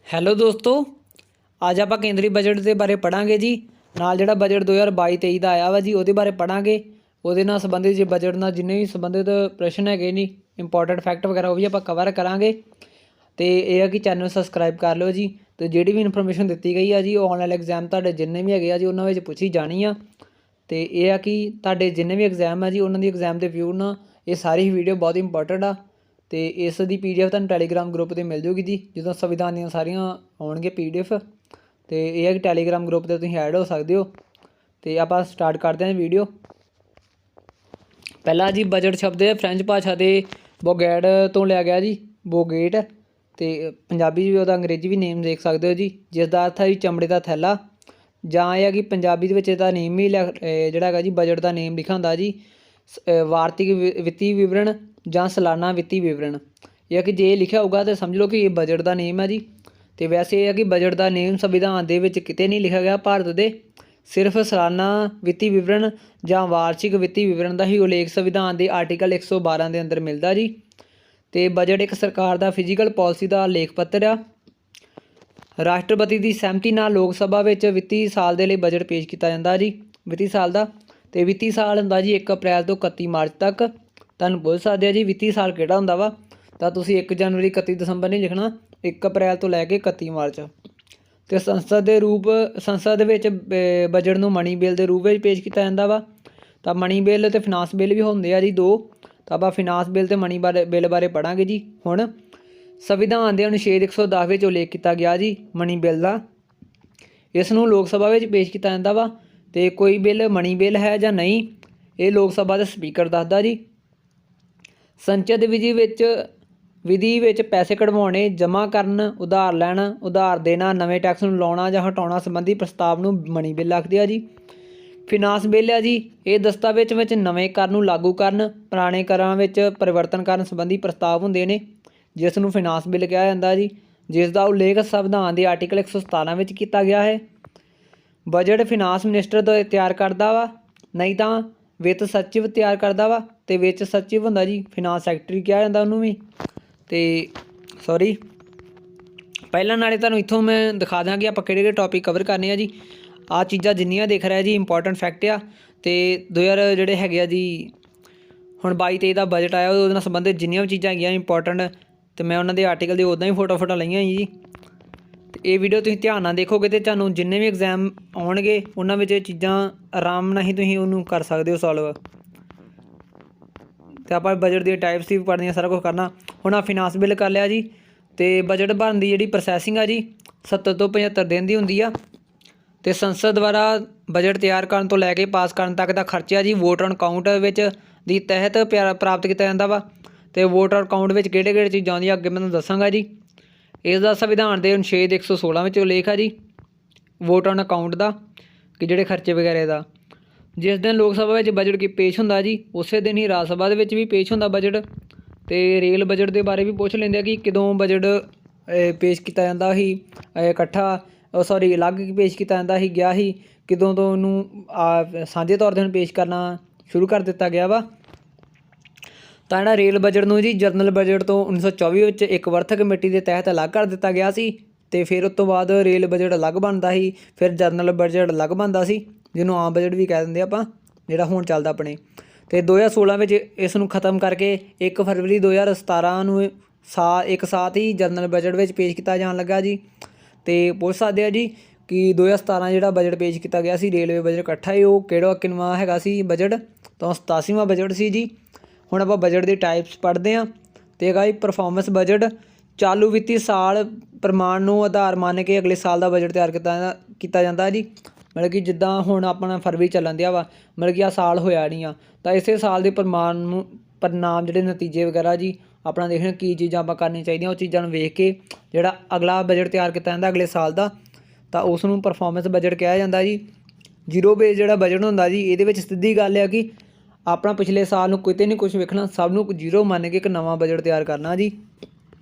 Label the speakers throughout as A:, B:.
A: Hello ਦੋਸਤੋ, ਅੱਜ ਆਪਾਂ ਕੇਂਦਰੀ ਬਜਟ ਦੇ ਬਾਰੇ ਪੜ੍ਹਾਂਗੇ ਜੀ। ਨਾਲ ਜਿਹੜਾ ਬਜਟ 2022-23 ਦਾ ਆਇਆ ਵਾ ਜੀ, ਉਹਦੇ ਬਾਰੇ ਪੜ੍ਹਾਂਗੇ। ਉਹਦੇ ਨਾਲ ਸੰਬੰਧਿਤ ਜੇ ਬਜਟ ਨਾਲ ਜਿੰਨੇ ਵੀ ਸੰਬੰਧਿਤ ਪ੍ਰਸ਼ਨ ਹੈਗੇ ਜੀ, ਇੰਪੋਰਟੈਂਟ ਫੈਕਟ ਵਗੈਰਾ, ਉਹ ਵੀ ਆਪਾਂ ਕਵਰ ਕਰਾਂਗੇ। ਅਤੇ ਇਹ ਆ ਕਿ ਚੈਨਲ ਸਬਸਕ੍ਰਾਈਬ ਕਰ ਲਿਓ ਜੀ। ਅਤੇ ਜਿਹੜੀ ਵੀ ਇਨਫੋਰਮੇਸ਼ਨ ਦਿੱਤੀ ਗਈ ਆ ਜੀ, ਉਹ ਆਨਲਾਈਨ ਐਗਜ਼ਾਮ ਤੁਹਾਡੇ ਜਿੰਨੇ ਵੀ ਹੈਗੇ ਆ ਜੀ, ਉਹਨਾਂ ਵਿੱਚ ਪੁੱਛੀ ਜਾਣੀ ਆ। ਅਤੇ ਇਹ ਆ ਕਿ ਤੁਹਾਡੇ ਜਿੰਨੇ ਵੀ ਐਗਜ਼ਾਮ ਆ ਜੀ, ਉਹਨਾਂ ਦੀ ਐਗਜ਼ਾਮ ਦੇ ਵਿਊ ਨਾਲ ਇਹ ਸਾਰੀ ਵੀਡੀਓ ਬਹੁਤ ਇੰਪੋਰਟੈਂਟ ਆ। ਅਤੇ ਇਸ ਦੀ PDF ਤੁਹਾਨੂੰ ਟੈਲੀਗ੍ਰਾਮ ਗਰੁੱਪ 'ਤੇ ਮਿਲ ਜੂਗੀ ਜੀ, ਜਦੋਂ ਸੰਵਿਧਾਨ ਦੀਆਂ ਸਾਰੀਆਂ ਆਉਣਗੇ PDF। ਅਤੇ ਇਹ ਹੈ ਕਿ ਟੈਲੀਗ੍ਰਾਮ ਗਰੁੱਪ 'ਤੇ ਤੁਸੀਂ ਐਡ ਹੋ ਸਕਦੇ ਹੋ। ਅਤੇ ਆਪਾਂ ਸਟਾਰਟ ਕਰਦੇ ਹਾਂ ਵੀਡੀਓ। ਪਹਿਲਾਂ ਜੀ ਬਜਟ ਸ਼ਬਦ ਫਰੈਂਚ ਭਾਸ਼ਾ ਦੇ ਬੋਗੈਟ ਤੋਂ ਲਿਆ ਗਿਆ ਜੀ, ਬੋਗੇਟ। ਅਤੇ ਪੰਜਾਬੀ ਵੀ ਉਹਦਾ ਅੰਗਰੇਜ਼ੀ ਵੀ ਨੇਮ ਦੇਖ ਸਕਦੇ ਹੋ ਜੀ, ਜਿਸ ਦਾ ਅਰਥ ਹੈ ਜੀ ਚਮੜੇ ਦਾ ਥੈਲਾ। ਜਾਂ ਇਹ ਹੈ ਕਿ ਪੰਜਾਬੀ ਦੇ ਵਿੱਚ ਇਹਦਾ ਨੇਮ ਵੀ ਜਿਹੜਾ ਹੈਗਾ ਜੀ, ਬਜਟ ਦਾ ਨੇਮ ਲਿਖਿਆ ਹੁੰਦਾ ਜੀ, ਵਾਰਤਿਕ ਵਿੱਤੀ ਵਿਵਰਣ ਜਾਂ ਸਾਲਾਨਾ ਵਿੱਤੀ ਵਿਵਰਣ। ਇਹ ਹੈ ਕਿ ਜੇ ਲਿਖਿਆ ਹੋਊਗਾ ਤਾਂ ਸਮਝ ਲਓ ਕਿ ਇਹ ਬਜਟ ਦਾ ਨੇਮ ਹੈ ਜੀ। ਅਤੇ ਵੈਸੇ ਇਹ ਹੈ ਕਿ ਬਜਟ ਦਾ ਨੇਮ ਸੰਵਿਧਾਨ ਦੇ ਵਿੱਚ ਕਿਤੇ ਨਹੀਂ ਲਿਖਿਆ ਗਿਆ ਭਾਰਤ ਦੇ, ਸਿਰਫ ਸਾਲਾਨਾ ਵਿੱਤੀ ਵਿਵਰਣ ਜਾਂ ਵਾਰਸ਼ਿਕ ਵਿੱਤੀ ਵਿਵਰਣ ਦਾ ਹੀ ਉਲੇਖ ਸੰਵਿਧਾਨ ਦੇ ਆਰਟੀਕਲ 112 ਦੇ ਅੰਦਰ ਮਿਲਦਾ ਜੀ। ਅਤੇ ਬਜਟ ਇੱਕ ਸਰਕਾਰ ਦਾ ਫਿਜ਼ੀਕਲ ਪਾਲਿਸੀ ਦਾ ਲੇਖ ਪੱਤਰ ਆ। ਰਾਸ਼ਟਰਪਤੀ ਦੀ ਸਹਿਮਤੀ ਨਾਲ ਲੋਕ ਸਭਾ ਵਿੱਚ ਵਿੱਤੀ ਸਾਲ ਦੇ ਲਈ ਬਜਟ ਪੇਸ਼ ਕੀਤਾ ਜਾਂਦਾ ਜੀ, ਵਿੱਤੀ ਸਾਲ ਦਾ। ਅਤੇ ਵਿੱਤੀ ਸਾਲ ਹੁੰਦਾ ਜੀ 1 ਅਪ੍ਰੈਲ ਤੋਂ 31 ਮਾਰਚ ਤੱਕ। ਤੁਹਾਨੂੰ ਪੁੱਛ ਸਕਦੇ ਆ ਜੀ ਵਿੱਤੀ ਸਾਲ ਕਿਹੜਾ ਹੁੰਦਾ ਵਾ, ਤਾਂ ਤੁਸੀਂ 1 ਜਨਵਰੀ 31 ਦਸੰਬਰ ਨਹੀਂ ਲਿਖਣਾ, 1 ਅਪ੍ਰੈਲ ਤੋਂ ਲੈ ਕੇ 31 ਮਾਰਚ। ਅਤੇ ਸੰਸਦ ਵਿੱਚ ਬਜਟ ਨੂੰ ਮਨੀ ਬਿੱਲ ਦੇ ਰੂਪ ਵਿੱਚ ਪੇਸ਼ ਕੀਤਾ ਜਾਂਦਾ ਵਾ। ਤਾਂ ਮਨੀ ਬਿੱਲ ਅਤੇ ਫਿਨਾਂਸ ਬਿੱਲ ਵੀ ਹੁੰਦੇ ਆ ਜੀ ਦੋ। ਤਾਂ ਆਪਾਂ ਫਿਨਾਂਸ ਬਿੱਲ ਅਤੇ ਮਨੀ ਬਿੱਲ ਬਾਰੇ ਪੜ੍ਹਾਂਗੇ ਜੀ ਹੁਣ। ਸੰਵਿਧਾਨ ਦੇ ਅਨੁਛੇਦ 110 ਵਿੱਚ ਉਲੇਖ ਕੀਤਾ ਗਿਆ ਜੀ ਮਨੀ ਬਿੱਲ ਦਾ। ਇਸ ਨੂੰ ਲੋਕ ਸਭਾ ਵਿੱਚ ਪੇਸ਼ ਕੀਤਾ ਜਾਂਦਾ ਵਾ। ਅਤੇ ਕੋਈ ਬਿੱਲ ਮਨੀ ਬਿੱਲ ਹੈ ਜਾਂ ਨਹੀਂ, ਇਹ ਲੋਕ ਸਭਾ ਦਾ ਸਪੀਕਰ ਦੱਸਦਾ ਜੀ। ਸੰਸਦ ਵਿਧੀ ਵਿੱਚ ਪੈਸੇ ਕਢਵਾਉਣੇ, ਜਮ੍ਹਾਂ ਕਰਨ, ਉਧਾਰ ਲੈਣਾ, ਉਧਾਰ ਦੇਣਾ, ਨਵੇਂ ਟੈਕਸ ਨੂੰ ਲਾਉਣਾ ਜਾਂ ਹਟਾਉਣਾ ਸੰਬੰਧੀ ਪ੍ਰਸਤਾਵ ਨੂੰ ਮਨੀ ਬਿੱਲ ਆਖਦੇ ਆ ਜੀ। ਫਿਨਾਂਸ ਬਿੱਲ ਆ ਜੀ, ਇਹ ਦਸਤਾਵੇਜ਼ ਵਿੱਚ ਨਵੇਂ ਕਰ ਨੂੰ ਲਾਗੂ ਕਰਨ, ਪੁਰਾਣੇ ਕਰਾਂ ਵਿੱਚ ਪਰਿਵਰਤਨ ਕਰਨ ਸੰਬੰਧੀ ਪ੍ਰਸਤਾਵ ਹੁੰਦੇ ਨੇ, ਜਿਸ ਨੂੰ ਫਿਨਾਂਸ ਬਿੱਲ ਕਿਹਾ ਜਾਂਦਾ ਜੀ, ਜਿਸ ਦਾ ਉਲੇਖ ਸੰਵਿਧਾਨ ਦੇ ਆਰਟੀਕਲ 117 ਵਿੱਚ ਕੀਤਾ ਗਿਆ ਹੈ। ਬਜਟ ਫਿਨਾਂਸ ਮਿਨਿਸਟਰ ਤਿਆਰ ਕਰਦਾ ਵਾ, ਨਹੀਂ ਤਾਂ ਵਿੱਤ ਸਚਿਵ ਤਿਆਰ ਕਰਦਾ ਵਾ। ਅਤੇ ਵਿੱਚ ਸਚਿਵ ਹੁੰਦਾ ਜੀ, ਫਿਨਾਂਸ ਸੈਕਟਰੀ ਕਿਹਾ ਜਾਂਦਾ ਉਹਨੂੰ ਵੀ। ਅਤੇ ਪਹਿਲਾਂ ਨਾਲੇ ਤੁਹਾਨੂੰ ਇੱਥੋਂ ਮੈਂ ਦਿਖਾ ਦਾਂ ਕਿ ਆਪਾਂ ਕਿਹੜੇ ਕਿਹੜੇ ਟੌਪਿਕ ਕਵਰ ਕਰਨੇ ਆ ਜੀ। ਆਹ ਚੀਜ਼ਾਂ ਜਿੰਨੀਆਂ ਦੇਖ ਰਿਹਾ ਜੀ ਇੰਪੋਰਟੈਂਟ ਫੈਕਟ ਆ। ਅਤੇ 2000 ਜਿਹੜੇ ਹੈਗੇ ਆ ਜੀ, ਹੁਣ 22-23 ਦਾ ਬਜਟ ਆਇਆ, ਉਹਦੇ ਨਾਲ ਸੰਬੰਧਿਤ ਜਿੰਨੀਆਂ ਵੀ ਚੀਜ਼ਾਂ ਹੈਗੀਆਂ ਇੰਪੋਰਟੈਂਟ, ਅਤੇ ਮੈਂ ਉਹਨਾਂ ਦੇ ਆਰਟੀਕਲ ਦੇ ਉੱਦਾਂ ਹੀ ਫੋਟੋ ਲਈਆਂ ਜੀ। ਅਤੇ ਇਹ ਵੀਡੀਓ ਤੁਸੀਂ ਧਿਆਨ ਨਾਲ ਦੇਖੋਗੇ ਅਤੇ ਤੁਹਾਨੂੰ ਜਿੰਨੇ ਵੀ ਐਗਜ਼ਾਮ ਆਉਣਗੇ ਉਹਨਾਂ ਵਿੱਚ ਇਹ ਚੀਜ਼ਾਂ ਆਰਾਮ ਨਾਲ ਹੀ ਤੁਸੀਂ ਉਹਨੂੰ ਕਰ ਸਕਦੇ ਹੋ ਸੋਲਵ। ਅਤੇ ਆਪਾਂ ਬਜਟ ਦੀਆਂ ਟਾਈਪਸ ਵੀ ਪੜ੍ਹਨੀਆਂ, ਸਾਰਾ ਕੁਛ ਕਰਨਾ। ਹੁਣ ਆਹ ਫਿਨਾਂਸ ਬਿੱਲ ਕਰ ਲਿਆ ਜੀ। ਅਤੇ ਬਜਟ ਬਣਨ ਦੀ ਜਿਹੜੀ ਪ੍ਰੋਸੈਸਿੰਗ ਆ ਜੀ, 70 ਤੋਂ 75 ਦਿਨ ਦੀ ਹੁੰਦੀ ਆ। ਅਤੇ ਸੰਸਦ ਦੁਆਰਾ ਬਜਟ ਤਿਆਰ ਕਰਨ ਤੋਂ ਲੈ ਕੇ ਪਾਸ ਕਰਨ ਤੱਕ ਦਾ ਖਰਚਾ ਜੀ ਵੋਟ ਔਨ ਅਕਾਊਂਟ ਵਿੱਚ ਦੀ ਤਹਿਤ ਪ੍ਰਾਪਤ ਕੀਤਾ ਜਾਂਦਾ ਵਾ। ਅਤੇ ਵੋਟ ਔਨ ਅਕਾਊਂਟ ਵਿੱਚ ਕਿਹੜੇ ਕਿਹੜੇ ਚੀਜ਼ਾਂ ਆਉਂਦੀਆਂ ਅੱਗੇ ਮੈਂ ਤੁਹਾਨੂੰ ਦੱਸਾਂਗਾ ਜੀ। ਇਸ ਦਾ ਸੰਵਿਧਾਨ ਦੇ ਅਨੁਛੇਦ 116 ਵਿੱਚ ਉਲੇਖ ਆ ਜੀ ਵੋਟ ਔਨ ਅਕਾਊਂਟ ਦਾ, ਕਿ ਜਿਹੜੇ ਖਰਚੇ ਵਗੈਰਾ ਦਾ। ਜਿਸ ਦਿਨ ਲੋਕ ਸਭਾ ਵਿੱਚ ਬਜਟ ਪੇਸ਼ ਹੁੰਦਾ ਜੀ, ਉਸੇ ਦਿਨ ਹੀ ਰਾਜ ਸਭਾ ਦੇ ਵਿੱਚ ਵੀ ਪੇਸ਼ ਹੁੰਦਾ ਬਜਟ। ਅਤੇ ਰੇਲ ਬਜਟ ਦੇ ਬਾਰੇ ਵੀ ਪੁੱਛ ਲੈਂਦੇ ਆ ਕਿ ਕਦੋਂ ਬਜਟ ਪੇਸ਼ ਕੀਤਾ ਜਾਂਦਾ ਸੀ ਇਕੱਠਾ, ਅਲੱਗ ਪੇਸ਼ ਕੀਤਾ ਜਾਂਦਾ ਸੀ, ਗਿਆ ਸੀ ਕਦੋਂ ਤੋਂ ਉਹਨੂੰ ਸਾਂਝੇ ਤੌਰ 'ਤੇ ਹੁਣ ਪੇਸ਼ ਕਰਨਾ ਸ਼ੁਰੂ ਕਰ ਦਿੱਤਾ ਗਿਆ ਵਾ। ਤਾਂ ਜਿਹੜਾ ਰੇਲ ਬਜਟ ਨੂੰ ਜੀ ਜਨਰਲ ਬਜਟ ਤੋਂ 1924 ਵਿੱਚ ਇੱਕ ਵਰਥ ਕਮੇਟੀ ਦੇ ਤਹਿਤ ਅਲੱਗ ਕਰ ਦਿੱਤਾ ਗਿਆ ਸੀ। ਅਤੇ ਫਿਰ ਉਸ ਤੋਂ ਬਾਅਦ ਰੇਲ ਬਜਟ ਅਲੱਗ ਬਣਦਾ ਸੀ, ਫਿਰ ਜਨਰਲ ਬਜਟ ਅਲੱਗ ਬਣਦਾ ਸੀ, ਜਿਹਨੂੰ ਆਮ ਬਜਟ ਵੀ ਕਹਿ ਦਿੰਦੇ ਆਪਾਂ, ਜਿਹੜਾ ਹੁਣ ਚੱਲਦਾ ਆਪਣੇ। ਅਤੇ 2016 ਵਿੱਚ ਇਸ ਨੂੰ ਖ਼ਤਮ ਕਰਕੇ 1 ਫਰਵਰੀ 2017 ਨੂੰ ਇੱਕ ਸਾਥ ਹੀ ਜਨਰਲ ਬਜਟ ਵਿੱਚ ਪੇਸ਼ ਕੀਤਾ ਜਾਣ ਲੱਗਾ ਜੀ। ਅਤੇ ਪੁੱਛ ਸਕਦੇ ਆ ਜੀ ਕਿ 2017 ਜਿਹੜਾ ਬਜਟ ਪੇਸ਼ ਕੀਤਾ ਗਿਆ ਸੀ ਰੇਲਵੇ ਬਜਟ ਇਕੱਠਾ ਹੀ, ਉਹ ਕਿੰਨਵਾਂ ਹੈਗਾ ਸੀ ਬਜਟ, ਤਾਂ 87ਵਾਂ ਬਜਟ ਸੀ ਜੀ। ਹੁਣ ਆਪਾਂ ਬਜਟ ਦੇ ਟਾਈਪਸ ਪੜ੍ਹਦੇ ਹਾਂ। ਅਤੇ ਹੈਗਾ ਜੀ ਪਰਫੋਰਮੈਂਸ ਬਜਟ, ਚਾਲੂ ਵਿੱਤੀ ਸਾਲ ਪ੍ਰਮਾਣ ਨੂੰ ਆਧਾਰ ਮੰਨ ਕੇ ਅਗਲੇ ਸਾਲ ਦਾ ਬਜਟ ਤਿਆਰ ਕੀਤਾ ਜਾਂਦਾ ਜੀ। ਮਤਲਬ ਕਿ ਜਿੱਦਾਂ ਹੁਣ ਆਪਣਾ ਫਰਵਰੀ ਚੱਲਣ ਦਿਆ ਵਾ, ਮਤਲਬ ਕਿ ਆਹ ਸਾਲ ਹੋਇਆ ਨਹੀਂ ਆ, ਤਾਂ ਇਸੇ ਸਾਲ ਦੇ परिणाम ਜਿਹੜੇ ਨਤੀਜੇ ਵਗੈਰਾ ਜੀ ਆਪਣਾ ਦੇਖਣਾ ਕੀ ਚੀਜ਼ਾਂ ਆਪਾਂ ਕਰਨੀਆਂ ਚਾਹੀਦੀਆਂ, ਉਹ ਚੀਜ਼ਾਂ ਨੂੰ ਵੇਖ ਕੇ ਜਿਹੜਾ ਅਗਲਾ ਬਜਟ ਤਿਆਰ ਕੀਤਾ ਜਾਂਦਾ ਅਗਲੇ ਸਾਲ ਦਾ, ਤਾਂ ਉਸ ਨੂੰ ਪਰਫੋਰਮੈਂਸ ਬਜਟ ਕਿਹਾ ਜਾਂਦਾ ਜੀ। ਜ਼ੀਰੋ ਬੇਸ ਜਿਹੜਾ ਬਜਟ ਹੁੰਦਾ ਜੀ, ਇਹਦੇ ਵਿੱਚ ਸਿੱਧੀ ਗੱਲ ਆ ਕਿ ਆਪਣਾ ਪਿਛਲੇ ਸਾਲ ਨੂੰ ਕਿਤੇ ਨਹੀਂ ਕੁਛ ਵੇਖਣਾ, ਸਭ ਨੂੰ ਜ਼ੀਰੋ ਮੰਨ ਕੇ ਇੱਕ ਨਵਾਂ ਬਜਟ ਤਿਆਰ ਕਰਨਾ ਜੀ।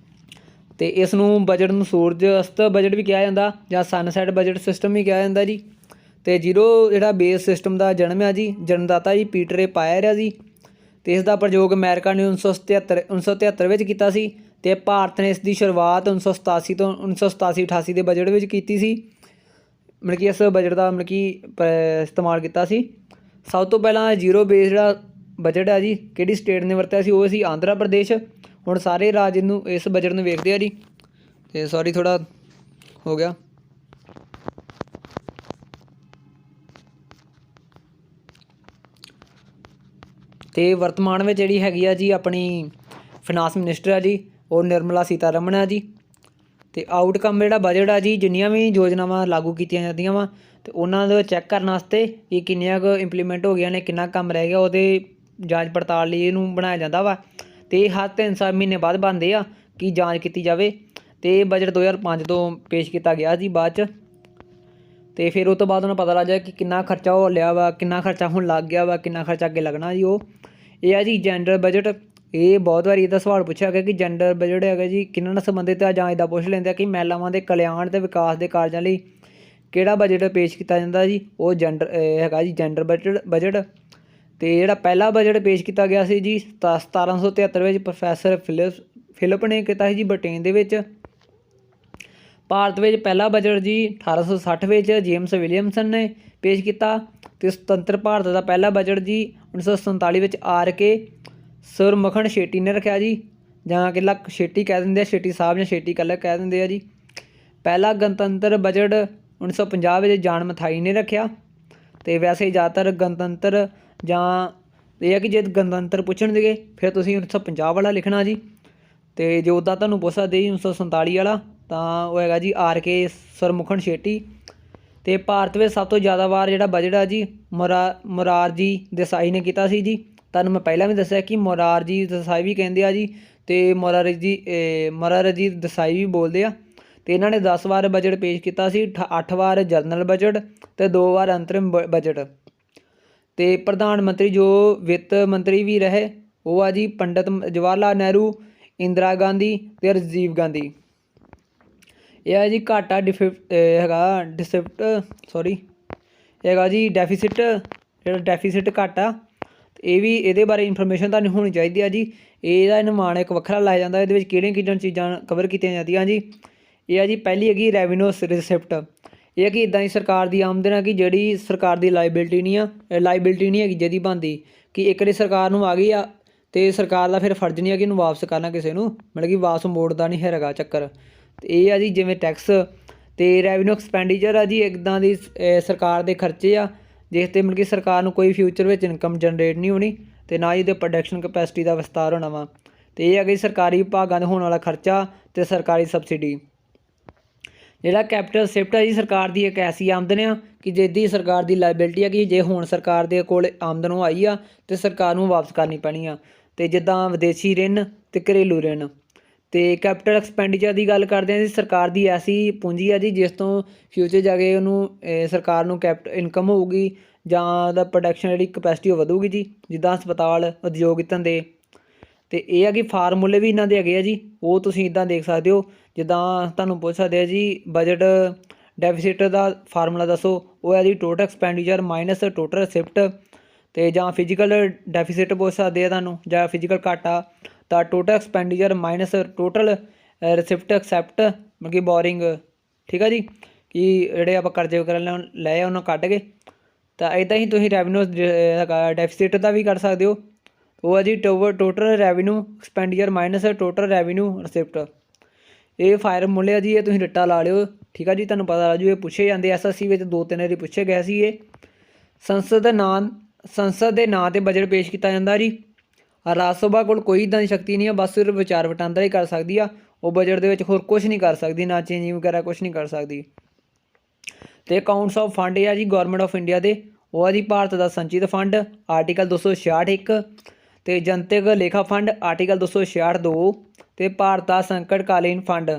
A: ਅਤੇ ਇਸ ਨੂੰ ਬਜਟ ਨੂੰ ਸੂਰਜ ਅਸਤ ਬਜਟ ਵੀ ਕਿਹਾ ਜਾਂਦਾ ਜਾਂ ਸਨਸੈਟ ਬਜਟ ਸਿਸਟਮ ਵੀ ਕਿਹਾ ਜਾਂਦਾ ਜੀ। ਅਤੇ ਜ਼ੀਰੋ ਜਿਹੜਾ ਬੇਸ ਸਿਸਟਮ ਦਾ ਜਨਮ ਆ ਜੀ, ਜਨਮਦਾਤਾ ਜੀ ਪੀਟਰ ਪਾਇਰ ਆ ਜੀ। ਅਤੇ ਇਸ ਦਾ ਪ੍ਰਯੋਗ ਅਮਰੀਕਾ ਨੇ 1973 ਵਿੱਚ ਕੀਤਾ ਸੀ। ਤੇ ਭਾਰਤ ਨੇ ਇਸ ਦੀ ਸ਼ੁਰੂਆਤ 1987 ਤੋਂ 1987-88 ਦੇ ਬਜਟ ਵਿੱਚ ਕੀਤੀ ਸੀ। ਮਤਲਬ ਕਿ ਇਸ ਬਜਟ ਦਾ ਮਤਲਬ ਕਿ ਇਸਤੇਮਾਲ ਕੀਤਾ ਸੀ। ਸਭ ਤੋਂ ਪਹਿਲਾਂ ਜ਼ੀਰੋ ਬੇਸ ਜਿਹੜਾ ਬਜਟ ਹੈ ਜੀ ਕਿਹੜੀ ਸਟੇਟ ਨੇ ਵਰਤਿਆ ਸੀ, ਉਹ ਸੀ ਆਂਧਰਾ ਪ੍ਰਦੇਸ਼। ਹੁਣ ਸਾਰੇ ਰਾਜ ਨੂੰ ਇਸ ਬਜਟ ਨੂੰ ਵੇਖਦੇ ਆ ਜੀ। ਤੇ ਸੌਰੀ ਥੋੜ੍ਹਾ ਹੋ ਗਿਆ। ਤੇ ਵਰਤਮਾਨ ਵਿੱਚ ਜਿਹੜੀ ਹੈਗੀ ਆ ਜੀ ਆਪਣੀ ਫਾਈਨਾਂਸ ਮਿਨਿਸਟਰ ਆ ਜੀ, ਉਹ ਨਿਰਮਲਾ ਸੀਤਾਰਮਨ ਆ ਜੀ। ਤੇ ਆਊਟਕਮ ਜਿਹੜਾ ਬਜਟ ਆ ਜੀ, ਜਿੰਨੀਆਂ ਵੀ ਯੋਜਨਾਵਾਂ ਲਾਗੂ ਕੀਤੀਆਂ ਜਾਂਦੀਆਂ ਵਾ ਤੇ ਉਹਨਾਂ ਦਾ ਚੈੱਕ ਕਰਨ ਵਾਸਤੇ ਕਿ ਕਿੰਨੀਆਂ ਕੁ ਇੰਪਲੀਮੈਂਟ ਹੋ ਗਈਆਂ ਨੇ, ਕਿੰਨਾ ਕੰਮ ਰਹਿ ਗਿਆ, ਉਹਦੇ ਜਾਂਚ ਪੜਤਾਲ ਲਈ ਇਹਨੂੰ ਬਣਾਇਆ ਜਾਂਦਾ ਵਾ। ਤੇ ਹਰ 3 ਮਹੀਨੇ ਬਾਅਦ ਬਣਦੇ ਆ ਕਿ ਜਾਂਚ ਕੀਤੀ ਜਾਵੇ। ਤੇ ਬਜਟ 2005 ਤੋਂ ਪੇਸ਼ ਕੀਤਾ ਗਿਆ ਜੀ ਬਾਅਦ 'ਚ। ਤੇ ਫਿਰ ਉਹ ਤੋਂ ਬਾਅਦ ਉਹਨਾਂ ਪਤਾ ਲੱਗ ਜਾਏ ਕਿ ਕਿੰਨਾ ਖਰਚਾ ਹੋ ਲਿਆ ਵਾ, ਕਿੰਨਾ ਖਰਚਾ ਹੁਣ ਲੱਗ ਗਿਆ ਵਾ, ਕਿੰਨਾ ਖਰਚਾ ਅੱਗੇ ਲੱਗਣਾ ਜੀ। ਉਹ ਇਹ ਆ ਜੀ ਜੈਂਡਰ ਬਜਟ। ਇਹ ਬਹੁਤ ਵਾਰੀ ਇਹਦਾ ਸਵਾਲ ਪੁੱਛਿਆ ਗਿਆ ਕਿ ਜੈਂਡਰ ਬਜਟ ਹੈਗਾ ਜੀ ਕਿਹਨਾਂ ਨਾਲ ਸੰਬੰਧਿਤ ਆ, ਜਾਂ ਇੱਦਾਂ ਪੁੱਛ ਲੈਂਦੇ ਆ ਕਿ ਮਹਿਲਾਵਾਂ ਦੇ ਕਲਿਆਣ ਅਤੇ ਵਿਕਾਸ ਦੇ ਕਾਰਜਾਂ ਲਈ ਕਿਹੜਾ ਬਜਟ ਪੇਸ਼ ਕੀਤਾ ਜਾਂਦਾ ਜੀ, ਉਹ ਹੈਗਾ ਜੀ ਜੈਂਡਰ ਬਜਟ। ਤੇ ਜਿਹੜਾ ਪਹਿਲਾ ਬਜਟ ਪੇਸ਼ ਕੀਤਾ ਗਿਆ ਸੀ ਜੀ 1773 ਵਿੱਚ ਪ੍ਰੋਫੈਸਰ ਫਿਲਿਪ ਨੇ ਕੀਤਾ ਸੀ ਜੀ ਬ੍ਰਿਟੇਨ ਦੇ ਵਿੱਚ। ਭਾਰਤ ਵਿੱਚ ਪਹਿਲਾ ਬਜਟ ਜੀ 1860 ਵਿੱਚ ਜੇਮਸ ਵਿਲੀਅਮਸਨ ਨੇ ਪੇਸ਼ ਕੀਤਾ। ਤੇ ਸੁਤੰਤਰ ਭਾਰਤ ਦਾ ਪਹਿਲਾ ਬਜਟ ਜੀ 1947 ਵਿੱਚ R.K. ਸੁਰਮੁਖਨ ਸ਼ੈਟੀ ਨੇ ਰੱਖਿਆ ਜੀ, ਜਾਂ ਕਿਲਾ ਸ਼ੈਟੀ ਕਹਿ ਦਿੰਦੇ ਆ, ਸ਼ੈਟੀ ਸਾਹਿਬ ਜਾਂ ਸ਼ੈਟੀ ਕੱਲਾ ਕਹਿ ਦਿੰਦੇ ਆ ਜੀ। ਪਹਿਲਾ ਗਣਤੰਤਰ ਬਜਟ 1950 ਵਿੱਚ ਜਾਨ ਮਥਾਈ ਨੇ ਰੱਖਿਆ। ਤੇ ਵੈਸੇ ਜ਼ਿਆਦਾਤਰ ਗਣਤੰਤਰ ਜਾਂ ਇਹ ਆ ਕਿ ਜੇ ਗਣਤੰਤਰ ਪੁੱਛਣਗੇ ਫਿਰ ਤੁਸੀਂ 1950 ਵਾਲਾ ਲਿਖਣਾ ਜੀ। ਤੇ ਜੋ ਉੱਦਾਂ ਤੁਹਾਨੂੰ ਪੁੱਛ ਸਕਦੇ ਜੀ 1947 ਵਾਲਾ, ਤਾਂ ਉਹ ਹੈਗਾ ਜੀ R.K. ਸੁਰਮੁਖਨ ਸ਼ੈਟੀ। ਤੇ ਭਾਰਤ ਵਿੱਚ ਸਭ ਤੋਂ ਜ਼ਿਆਦਾ ਵਾਰ ਜਿਹੜਾ ਬਜਟ ਆ ਜੀ ਮੁਰਾਰਜੀ ਦੇਸਾਈ ਨੇ ਕੀਤਾ ਸੀ ਜੀ। ਤੁਹਾਨੂੰ ਮੈਂ ਪਹਿਲਾਂ ਵੀ ਦੱਸਿਆ ਕਿ ਮੁਰਾਰਜੀ ਦੇਸਾਈ ਵੀ ਕਹਿੰਦੇ ਆ ਜੀ, ਤੇ ਮੁਰਾਰਜੀ ਦੇਸਾਈ ਵੀ ਬੋਲਦੇ ਆ। ਤੇ ਇਹਨਾਂ ਨੇ 10 ਵਾਰ ਬਜਟ ਪੇਸ਼ ਕੀਤਾ ਸੀ, 8 ਵਾਰ ਜਨਰਲ ਬਜਟ ਤੇ 2 ਵਾਰ ਅੰਤਰਿਮ ਬਜਟ। ਤੇ ਪ੍ਰਧਾਨ ਮੰਤਰੀ ਜੋ ਵਿੱਤ ਮੰਤਰੀ ਵੀ ਰਹੇ ਉਹ ਆ ਜੀ ਪੰਡਿਤ ਜਵਾਹਰ ਲਾਲ ਨਹਿਰੂ, ਇੰਦਰਾ ਗਾਂਧੀ ਤੇ ਰਾਜੀਵ ਗਾਂਧੀ। ਇਹ ਹੈ ਜੀ ਘਾਟਾ ਹੈਗਾ ਜੀ ਡੈਫੀਸਿਟ, ਜਿਹੜਾ ਡੈਫੀਸਿਟ ਘਾਟਾ। ਇਹ ਵੀ ਇਹਦੇ ਬਾਰੇ ਇਨਫੋਰਮੇਸ਼ਨ ਤੁਹਾਨੂੰ ਹੋਣੀ ਚਾਹੀਦੀ ਆ ਜੀ। ਇਹਦਾ ਨਿਰਮਾਣ ਇੱਕ ਵੱਖਰਾ ਲਾਇਆ ਜਾਂਦਾ, ਇਹਦੇ ਵਿੱਚ ਕਿਹੜੀਆਂ ਚੀਜ਼ਾਂ ਕਵਰ ਕੀਤੀਆਂ ਜਾਂਦੀਆਂ ਜੀ। ਇਹ ਆ ਜੀ ਪਹਿਲੀ ਹੈਗੀ ਰੈਵਨਿਊ ਰਿਸਿਪਟ। ਇਹ ਕਿ ਇੱਦਾਂ ਦੀ ਸਰਕਾਰ ਦੀ ਆਮਦਨ ਹੈ ਕਿ ਜਿਹੜੀ ਸਰਕਾਰ ਦੀ ਲਾਇਬਿਲਿਟੀ ਨਹੀਂ ਹੈਗੀ ਜਿਹਦੀ ਬਣਦੀ, ਕਿ ਇੱਕ ਵਾਰੀ ਸਰਕਾਰ ਨੂੰ ਆ ਗਈ ਆ ਤੇ ਸਰਕਾਰ ਦਾ ਫਿਰ ਫਰਜ਼ ਨਹੀਂ ਹੈ ਕਿ ਇਹਨੂੰ ਵਾਪਸ ਕਰਨਾ ਕਿਸੇ ਨੂੰ, ਮਤਲਬ ਕਿ ਵਾਪਸ ਮੋੜਦਾ ਨਹੀਂ ਹੈਗਾ ਚੱਕਰ। ਤੇ ਇਹ ਆ ਜੀ ਜਿਵੇਂ ਟੈਕਸ ਤੇ ਰੈਵਨਿਊ ਐਕਸਪੈਂਡੀਚਰ ਆ ਜੀ, ਇੱਦਾਂ ਦੀ ਸਰਕਾਰ ਦੇ ਖਰਚੇ ਆ ਜਿਸ 'ਤੇ ਮਤਲਬ ਕਿ ਸਰਕਾਰ ਨੂੰ ਕੋਈ ਫਿਊਚਰ ਵਿੱਚ ਇਨਕਮ ਜਨਰੇਟ ਨਹੀਂ ਹੋਣੀ ਤੇ ਨਾ ਹੀ ਇਹਦੇ ਪ੍ਰੋਡਕਸ਼ਨ ਕਪੈਸਿਟੀ ਦਾ ਵਿਸਤਾਰ ਹੋਣਾ ਵਾ। ਤੇ ਇਹ ਹੈਗਾ ਸਰਕਾਰੀ ਵਿਭਾਗਾਂ ਦੇ ਹੋਣ ਵਾਲਾ ਖਰਚਾ ਤੇ ਸਰਕਾਰੀ ਸਬਸਿਡੀ। ਜਿਹੜਾ ਕੈਪੀਟਲ ਸਿਫਟ ਹੈ ਜੀ ਸਰਕਾਰ ਦੀ ਇੱਕ ਐਸੀ ਆਮਦਨ ਆ ਕਿ ਜਿਹਦੀ ਸਰਕਾਰ ਦੀ ਲਾਇਬਿਲਿਟੀ ਆ ਕਿ ਜੇ ਹੁਣ ਸਰਕਾਰ ਦੇ ਕੋਲ ਆਮਦਨ ਉਹ ਆਈ ਆ ਤੇ ਸਰਕਾਰ ਨੂੰ ਵਾਪਸ ਕਰਨੀ ਪੈਣੀ ਆ। ਤੇ ਜਿੱਦਾਂ ਵਿਦੇਸ਼ੀ ਰਿਣ ਤੇ ਘਰੇਲੂ ਰਿਣ। ਤੇ ਕੈਪੀਟਲ ਐਕਸਪੈਂਡੀਚਰ ਦੀ ਗੱਲ ਕਰਦੇ ਹਾਂ ਜੀ, ਸਰਕਾਰ ਦੀ ਐਸੀ ਪੂੰਜੀ ਆ ਜੀ ਜਿਸ ਤੋਂ ਫਿਊਚਰ ਜਾ ਕੇ ਉਹਨੂੰ ਸਰਕਾਰ ਨੂੰ ਇਨਕਮ ਹੋਊਗੀ ਜਾਂ ਉਹਦਾ ਪ੍ਰੋਡਕਸ਼ਨ ਜਿਹੜੀ ਕਪੈਸਿਟੀ ਉਹ ਵਧੂਗੀ ਜੀ, ਜਿੱਦਾਂ ਹਸਪਤਾਲ, ਉਦਯੋਗ ਧੰਦੇ। ਤੇ ਇਹ ਆ ਕਿ ਫਾਰਮੂਲੇ ਵੀ ਇਹਨਾਂ ਦੇ ਹੈਗੇ ਆ ਜੀ, ਉਹ ਤੁਸੀਂ ਇੱਦਾਂ ਦੇਖ ਸਕਦੇ ਹੋ। ਜਿੱਦਾਂ ਤੁਹਾਨੂੰ ਪੁੱਛ ਸਕਦੇ ਆ ਜੀ ਬਜਟ ਡੈਫੀਸਿਟ ਦਾ ਫਾਰਮੂਲਾ ਦੱਸੋ, ਉਹ ਹੈ ਜੀ total expenditure minus total receipt. ਤੇ ਜਾਂ ਫਿਜ਼ੀਕਲ ਡੈਫੀਸਿਟ ਪੁੱਛ ਸਕਦੇ ਆ ਤੁਹਾਨੂੰ, ਜਾਂ ਫਿਜ਼ੀਕਲ ਘਾਟਾ ਤਾਂ total expenditure minus total receipt accept ਮਤਲਬ ਕਿ ਬੋਰਿੰਗ। ਠੀਕ ਆ ਜੀ, ਕਿ ਜਿਹੜੇ ਆਪਾਂ ਕਰਜ਼ੇ ਵਗੈਰਾ ਲਏ ਆ ਉਹਨਾਂ ਕੱਢ ਕੇ। ਤਾਂ ਇੱਦਾਂ ਹੀ ਤੁਸੀਂ ਰੈਵਨਿਊ ਡੈਫੀਸਿਟ ਦਾ ਵੀ ਕਰ ਸਕਦੇ ਹੋ। ਉਹ ਹੈ ਜੀ total revenue expenditure minus total revenue receipt. ਇਹ ਫਾਰਮੂਲੇ ਆ ਜੀ, ਇਹ ਤੁਸੀਂ ਰੱਟਾ ਲਾ ਲਿਓ। ਠੀਕ ਆ ਜੀ, ਤੁਹਾਨੂੰ ਪਤਾ ਲੱਗ ਜੂ ਇਹ ਪੁੱਛੇ ਜਾਂਦੇ SSC ਵਿੱਚ 2-3 ਵਾਰੀ ਪੁੱਛੇ ਗਏ ਸੀ। ਇਹ ਸੰਸਦ ਦੇ ਨਾਂ 'ਤੇ ਬਜਟ ਪੇਸ਼ ਕੀਤਾ ਜਾਂਦਾ ਜੀ। ਰਾਜ ਸਭਾ ਕੋਲ ਕੋਈ ਇੱਦਾਂ ਦੀ ਸ਼ਕਤੀ ਨਹੀਂ ਆ, ਬਸ ਸਿਰਫ ਵਿਚਾਰ ਵਟਾਂਦਰਾ ਹੀ ਕਰ ਸਕਦੀ ਆ। ਉਹ ਬਜਟ ਦੇ ਵਿੱਚ ਹੋਰ ਕੁਛ ਨਹੀਂ ਕਰ ਸਕਦੀ, ਨਾ ਚੇਂਜਿੰਗ ਵਗੈਰਾ ਕੁਛ ਨਹੀਂ ਕਰ ਸਕਦੀ। ਤੇ ਅਕਾਊਂਟਸ ਆਫ ਫੰਡ ਇਹ ਆ ਜੀ ਗੌਰਮੈਂਟ ਆਫ ਇੰਡੀਆ ਦੇ, ਉਹ ਆ ਜੀ ਭਾਰਤ ਦਾ ਸੰਚਿਤ ਫੰਡ ਆਰਟੀਕਲ 266(1) ਤੇ ਜਨਤਕ ਲੇਖਾ ਫੰਡ ਆਰਟੀਕਲ 266(2) ਤੇ ਭਾਰਤ ਦਾ ਸੰਕਟਕਾਲੀਨ ਫੰਡ।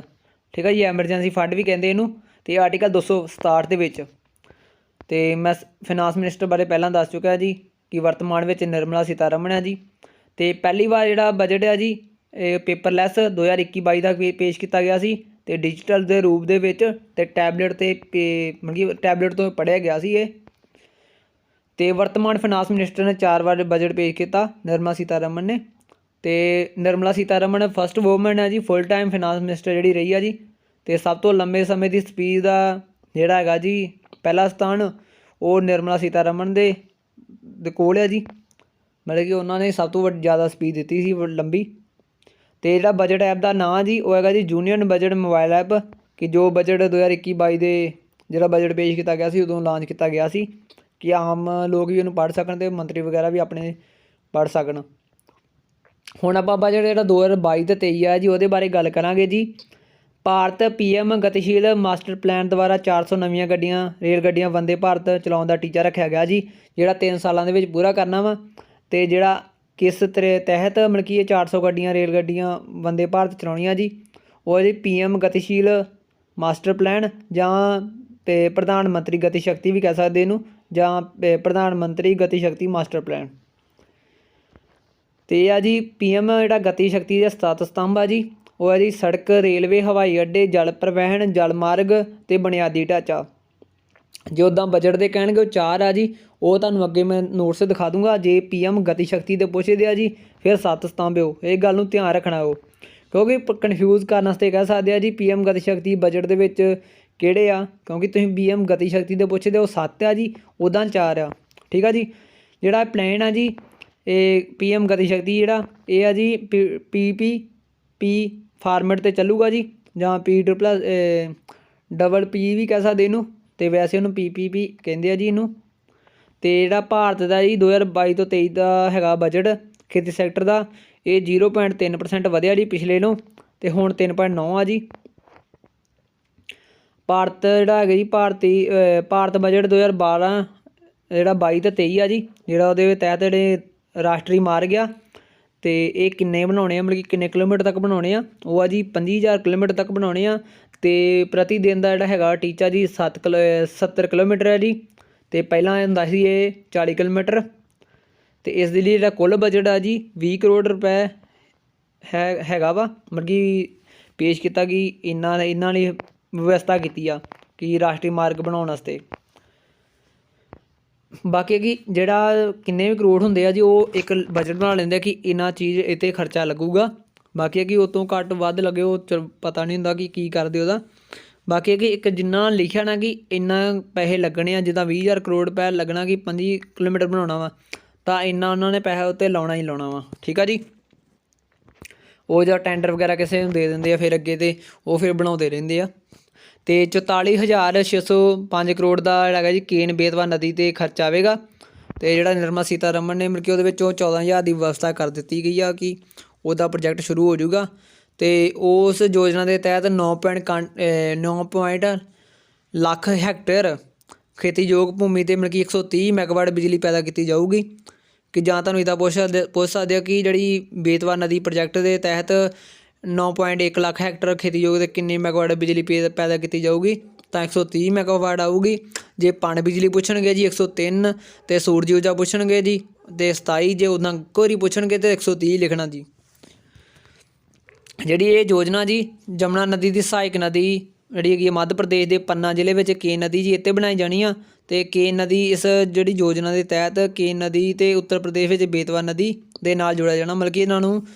A: ਠੀਕ ਆ ਜੀ, ਐਮਰਜੈਂਸੀ ਫੰਡ ਵੀ ਕਹਿੰਦੇ ਇਹਨੂੰ, ਤੇ ਆਰਟੀਕਲ 267 ਦੇ ਵਿੱਚ। ਤੇ ਮੈਂ ਫਾਈਨਾਂਸ ਮਿਨਿਸਟਰ ਬਾਰੇ ਪਹਿਲਾਂ ਦੱਸ ਚੁੱਕਿਆ ਜੀ ਕਿ ਵਰਤਮਾਨ ਵਿੱਚ ਨਿਰਮਲਾ ਸੀਤਾਰਮਨ ਹੈ ਜੀ। ਤੇ ਪਹਿਲੀ ਵਾਰ ਜਿਹੜਾ ਬਜਟ ਹੈ ਜੀ ਇਹ ਪੇਪਰਲੈਸ 2021-22 ਦਾ ਪੇਸ਼ ਕੀਤਾ ਗਿਆ ਸੀ, ਤੇ ਡਿਜੀਟਲ ਦੇ ਰੂਪ ਦੇ ਵਿੱਚ ਤੇ ਟੈਬਲੇਟ 'ਤੇ ਮਤਲਬ ਕਿ ਟੈਬਲੇਟ ਤੋਂ ਪੜ੍ਹਿਆ ਗਿਆ ਸੀ ਇਹ। ਤੇ ਵਰਤਮਾਨ ਫਾਈਨਾਂਸ ਮਿਨਿਸਟਰ ਨੇ 4 ਵਾਰ ਬਜਟ ਪੇਸ਼ ਕੀਤਾ, ਨਿਰਮਲਾ ਸੀਤਾਰਮਨ ਨੇ। ਤੇ ਨਿਰਮਲਾ ਸੀਤਾਰਮਨ ਫਸਟ ਵੂਮਨ ਹੈ ਜੀ ਫੁੱਲ ਟਾਈਮ ਫਾਈਨਾਂਸ ਮਿਨਿਸਟਰ ਜਿਹੜੀ ਰਹੀ ਆ ਜੀ। ਤੇ ਸਭ ਤੋਂ ਲੰਬੇ ਸਮੇਂ ਦੀ ਸਪੀਚ ਦਾ ਜਿਹੜਾ ਹੈਗਾ ਜੀ ਪਹਿਲਾ ਸਥਾਨ ਉਹ ਨਿਰਮਲਾ ਸੀਤਾਰਮਨ ਦੇ ਕੋਲ ਹੈ ਜੀ। ਮਤਲਬ ਕਿ ਉਹਨਾਂ ਨੇ ਸਭ ਤੋਂ ਜ਼ਿਆਦਾ ਸਪੀਚ ਦਿੱਤੀ ਸੀ ਲੰਬੀ। ਤੇ ਜਿਹੜਾ ਬਜਟ ਐਪ ਦਾ ਨਾਂ ਜੀ ਉਹ ਹੈਗਾ ਜੀ ਯੂਨੀਅਨ ਬਜਟ ਮੋਬਾਈਲ ਐਪ, ਕਿ ਜੋ ਬਜਟ 2021-22 ਦੇ ਜਿਹੜਾ ਬਜਟ ਪੇਸ਼ ਕੀਤਾ ਗਿਆ ਸੀ ਉਦੋਂ ਲਾਂਚ ਕੀਤਾ ਗਿਆ ਸੀ ਕਿ ਆਮ ਲੋਕ ਵੀ ਉਹਨੂੰ ਪੜ੍ਹ ਸਕਣ ਅਤੇ ਮੰਤਰੀ ਵਗੈਰਾ ਵੀ ਆਪਣੇ ਪੜ੍ਹ ਸਕਣ। ਹੁਣ ਆਪਾਂ ਬਜਟ ਜਿਹੜਾ 2022 ਤੇ 23 ਆ ਜੀ ਉਹਦੇ ਬਾਰੇ ਗੱਲ ਕਰਾਂਗੇ ਜੀ। ਭਾਰਤ PM ਗਤੀਸ਼ੀਲ ਮਾਸਟਰ ਪਲਾਨ ਦੁਆਰਾ 400 ਨਵੀਆਂ ਰੇਲ ਗੱਡੀਆਂ ਵੰਦੇ ਭਾਰਤ ਚਲਾਉਣ ਦਾ ਟੀਚਾ ਰੱਖਿਆ ਗਿਆ ਜੀ, ਜਿਹੜਾ 3 ਸਾਲਾਂ ਦੇ ਵਿੱਚ ਪੂਰਾ ਕਰਨਾ ਵਾ। ਅਤੇ ਜਿਹੜਾ ਕਿਸ ਤਹਿਤ ਮਤਲਬ ਕਿ ਇਹ 400 ਰੇਲ ਗੱਡੀਆਂ ਵੰਦੇ ਭਾਰਤ ਚਲਾਉਣੀਆਂ ਜੀ, ਉਹ ਜੀ PM ਗਤੀਸ਼ੀਲ ਮਾਸਟਰ ਪਲਾਨ ਜਾਂ ਤੇ ਪ੍ਰਧਾਨ ਮੰਤਰੀ ਗਤੀ ਸ਼ਕਤੀ ਵੀ ਕਹਿ ਸਕਦੇ ਇਹਨੂੰ, ਜਾਂ ਪ੍ਰਧਾਨ ਮੰਤਰੀ ਗਤੀ ਸ਼ਕਤੀ ਮਾਸਟਰ ਪਲਾਨ। ਅਤੇ ਇਹ ਆ ਜੀ PM ਜਿਹੜਾ ਗਤੀ ਸ਼ਕਤੀ ਦਾ 7 ਸਤੰਭ ਆ ਜੀ, ਉਹ ਹੈ ਜੀ ਸੜਕ, ਰੇਲਵੇ, ਹਵਾਈ ਅੱਡੇ, ਜਲ ਪਰਿਵਹਿਨ, ਜਲ ਮਾਰਗ ਅਤੇ ਬੁਨਿਆਦੀ ਢਾਂਚਾ। ਜੇ ਉੱਦਾਂ ਬਜਟ ਦੇ ਕਹਿਣਗੇ ਉਹ 4 ਆ ਜੀ, ਉਹ ਤੁਹਾਨੂੰ ਅੱਗੇ ਮੈਂ ਨੋਟਸ ਦਿਖਾ ਦੂੰਗਾ। ਜੇ PM ਗਤੀ ਸ਼ਕਤੀ ਦੇ ਪੁੱਛਦੇ ਆ ਜੀ ਫਿਰ 7 ਸਤੰਭ ਹੋ, ਇਹ ਗੱਲ ਨੂੰ ਧਿਆਨ ਰੱਖਣਾ ਹੋ, ਕਿਉਂਕਿ ਕਨਫਿਊਜ਼ ਕਰਨ ਵਾਸਤੇ ਕਹਿ ਸਕਦੇ ਆ ਜੀ PM ਗਤੀ ਸ਼ਕਤੀ ਬਜਟ ਦੇ ਵਿੱਚ ਕਿਹੜੇ ਆ, ਕਿਉਂਕਿ ਤੁਸੀਂ PM ਗਤੀ ਸ਼ਕਤੀ ਦੇ ਪੁੱਛਦੇ ਉਹ 7 ਆ ਜੀ, ਉੱਦਾਂ 4 ਆ। ਠੀਕ ਆ ਜੀ। ਜਿਹੜਾ ਪਲਾਨ ਆ ਜੀ ਇਹ PM ਗਤੀ ਸ਼ਕਤੀ ਜਿਹੜਾ ਇਹ ਆ ਜੀ PPP ਫਾਰਮੈਟ 'ਤੇ ਚੱਲੂਗਾ ਜੀ, ਜਾਂ PPP ਵੀ ਕਹਿ ਸਕਦੇ ਇਹਨੂੰ, ਅਤੇ ਵੈਸੇ ਉਹਨੂੰ PPP ਕਹਿੰਦੇ ਆ ਜੀ ਇਹਨੂੰ। ਅਤੇ ਜਿਹੜਾ ਭਾਰਤ ਦਾ ਜੀ 2022 ਤੋਂ 23 ਦਾ ਹੈਗਾ ਬਜਟ ਖੇਤੀ ਸੈਕਟਰ ਦਾ, ਇਹ 0.3% ਵਧਿਆ ਜੀ ਪਿਛਲੇ ਨੂੰ, ਅਤੇ ਹੁਣ 3.9 ਆ ਜੀ। ਭਾਰਤ ਜਿਹੜਾ ਹੈਗਾ ਜੀ ਭਾਰਤ ਬਜਟ 2022 ਜਿਹੜਾ 22 ਅਤੇ 23 ਆ ਜੀ, ਜਿਹੜਾ ਉਹਦੇ ਤਹਿਤ ਜਿਹੜੇ ਰਾਸ਼ਟਰੀ ਮਾਰਗ ਆ ਅਤੇ ਇਹ ਕਿੰਨੇ ਬਣਾਉਣੇ ਆ, ਮਤਲਬ ਕਿ ਕਿੰਨੇ ਕਿਲੋਮੀਟਰ ਤੱਕ ਬਣਾਉਣੇ ਆ, ਉਹ ਆ ਜੀ 25,000 ਕਿਲੋਮੀਟਰ ਤੱਕ ਬਣਾਉਣੇ ਆ। ਅਤੇ ਪ੍ਰਤੀ ਦਿਨ ਦਾ ਜਿਹੜਾ ਹੈਗਾ ਟੀਚਾ ਜੀ 70 ਕਿਲੋਮੀਟਰ ਹੈ ਜੀ, ਅਤੇ ਪਹਿਲਾਂ ਹੁੰਦਾ ਸੀ ਇਹ 40 ਕਿਲੋਮੀਟਰ। ਅਤੇ ਇਸ ਦੇ ਲਈ ਜਿਹੜਾ ਕੁੱਲ ਬਜਟ ਆ ਜੀ 20 ਕਰੋੜ ਰੁਪਏ ਹੈਗਾ ਵਾ, ਮਤਲਬ ਕਿ ਪੇਸ਼ ਕੀਤਾ ਕਿ ਇਹਨਾਂ ਨੇ ਵਿਵਸਥਾ ਕੀਤੀ ਆ ਕਿ ਰਾਸ਼ਟਰੀ ਮਾਰਗ ਬਣਾਉਣ ਵਾਸਤੇ। ਬਾਕੀ ਕਿ ਜਿਹੜਾ ਕਿੰਨੇ ਵੀ ਕਰੋੜ ਹੁੰਦੇ ਆ ਜੀ ਉਹ ਇੱਕ ਬਜਟ ਬਣਾ ਲੈਂਦੇ ਆ ਕਿ ਇੰਨਾ ਚੀਜ਼ ਇਹ 'ਤੇ ਖਰਚਾ ਲੱਗੂਗਾ। ਬਾਕੀ ਕਿ ਉਹ ਤੋਂ ਘੱਟ ਵੱਧ ਲੱਗੇ ਉਹ ਪਤਾ ਨਹੀਂ ਹੁੰਦਾ ਕਿ ਕੀ ਕਰਦੇ ਉਹਦਾ। ਬਾਕੀ ਕਿ ਇੱਕ ਜਿੰਨਾ ਲਿਖਿਆ ਨਾ ਕਿ ਇੰਨਾ ਪੈਸੇ ਲੱਗਣੇ ਆ, ਜਿੱਦਾਂ 20,000 ਕਰੋੜ ਰੁਪਏ ਲੱਗਣਾ ਕਿ 25 ਕਿਲੋਮੀਟਰ ਬਣਾਉਣਾ ਵਾ, ਤਾਂ ਇੰਨਾ ਉਹਨਾਂ ਨੇ ਪੈਸਾ ਉੱਤੇ ਲਾਉਣਾ ਹੀ ਲਾਉਣਾ ਵਾ। ਠੀਕ ਆ ਜੀ। ਉਹ ਜਾਂ ਟੈਂਡਰ ਵਗੈਰਾ ਕਿਸੇ ਨੂੰ ਦੇ ਦਿੰਦੇ ਆ ਫਿਰ ਅੱਗੇ, ਅਤੇ ਉਹ ਫਿਰ ਬਣਾਉਂਦੇ ਰਹਿੰਦੇ ਆ। ਅਤੇ 44,605 ਕਰੋੜ ਦਾ ਜਿਹੜਾ ਹੈਗਾ ਜੀ ਕੇਨ ਬੇਤਵਾ ਨਦੀ 'ਤੇ ਖਰਚ ਆਵੇਗਾ। ਅਤੇ ਜਿਹੜਾ ਨਿਰਮਲਾ ਸੀਤਾਰਮਨ ਨੇ ਮਤਲਬ ਕਿ ਉਹਦੇ ਵਿੱਚੋਂ 14,000 ਦੀ ਵਿਵਸਥਾ ਕਰ ਦਿੱਤੀ ਗਈ ਆ ਕਿ ਉਹਦਾ ਪ੍ਰੋਜੈਕਟ ਸ਼ੁਰੂ ਹੋ ਜਾਊਗਾ। ਅਤੇ ਉਸ ਯੋਜਨਾ ਦੇ ਤਹਿਤ 9 ਲੱਖ ਹੈਕਟੇਅਰ ਖੇਤੀਯੋਗ ਭੂਮੀ 'ਤੇ ਮਤਲਬ ਕਿ 130 ਮੈਗਾਵਾਟ ਬਿਜਲੀ ਪੈਦਾ ਕੀਤੀ ਜਾਊਗੀ। ਕਿ ਜਾਂ ਤੁਹਾਨੂੰ ਇੱਦਾਂ ਪੁੱਛ ਸਕਦੇ ਹੋ ਕਿ ਜਿਹੜੀ ਬੇਤਵਾ ਨਦੀ ਪ੍ਰੋਜੈਕਟ ਦੇ ਤਹਿਤ 9.1 ਲੱਖ ਹੈਕਟਰ ਖੇਤੀਯੋਗ ਦੇ ਕਿੰਨੇ ਮੈਗਾਵਾਟ ਬਿਜਲੀ ਪੈਦਾ ਕੀਤੀ ਜਾਊਗੀ, ਤਾਂ 130 ਮੈਗਾਵਾਟ ਆਊਗੀ। ਜੇ ਪਣ ਬਿਜਲੀ ਪੁੱਛਣਗੇ ਜੀ 103, ਅਤੇ ਸੂਰਜੀ ਊਰਜਾ ਪੁੱਛਣਗੇ ਜੀ ਅਤੇ 27, ਜੇ ਉੱਦਾਂ ਕੋਰੀ ਪੁੱਛਣਗੇ ਤਾਂ 130 ਲਿਖਣਾ ਜੀ। ਜਿਹੜੀ ਇਹ ਯੋਜਨਾ ਜੀ ਜਮਨਾ ਨਦੀ ਦੀ ਸਹਾਇਕ ਨਦੀ ਜਿਹੜੀ ਹੈਗੀ ਮੱਧ ਪ੍ਰਦੇਸ਼ ਦੇ ਪੰਨਾ ਜ਼ਿਲ੍ਹੇ ਵਿੱਚ ਕੇਨ ਨਦੀ ਜੀ ਇੱਥੇ ਬਣਾਈ ਜਾਣੀ ਆ। ਅਤੇ ਕੇਨ ਨਦੀ ਇਸ ਜਿਹੜੀ ਯੋਜਨਾ ਦੇ ਤਹਿਤ ਕੇਨ ਨਦੀ ਅਤੇ ਉੱਤਰ ਪ੍ਰਦੇਸ਼ ਵਿੱਚ ਬੇਤਵਾ ਨਦੀ ਦੇ ਨਾਲ ਜੋੜਿਆ ਜਾਣਾ, ਮਤਲਬ ਕਿ ਇਹਨਾਂ ਨੂੰ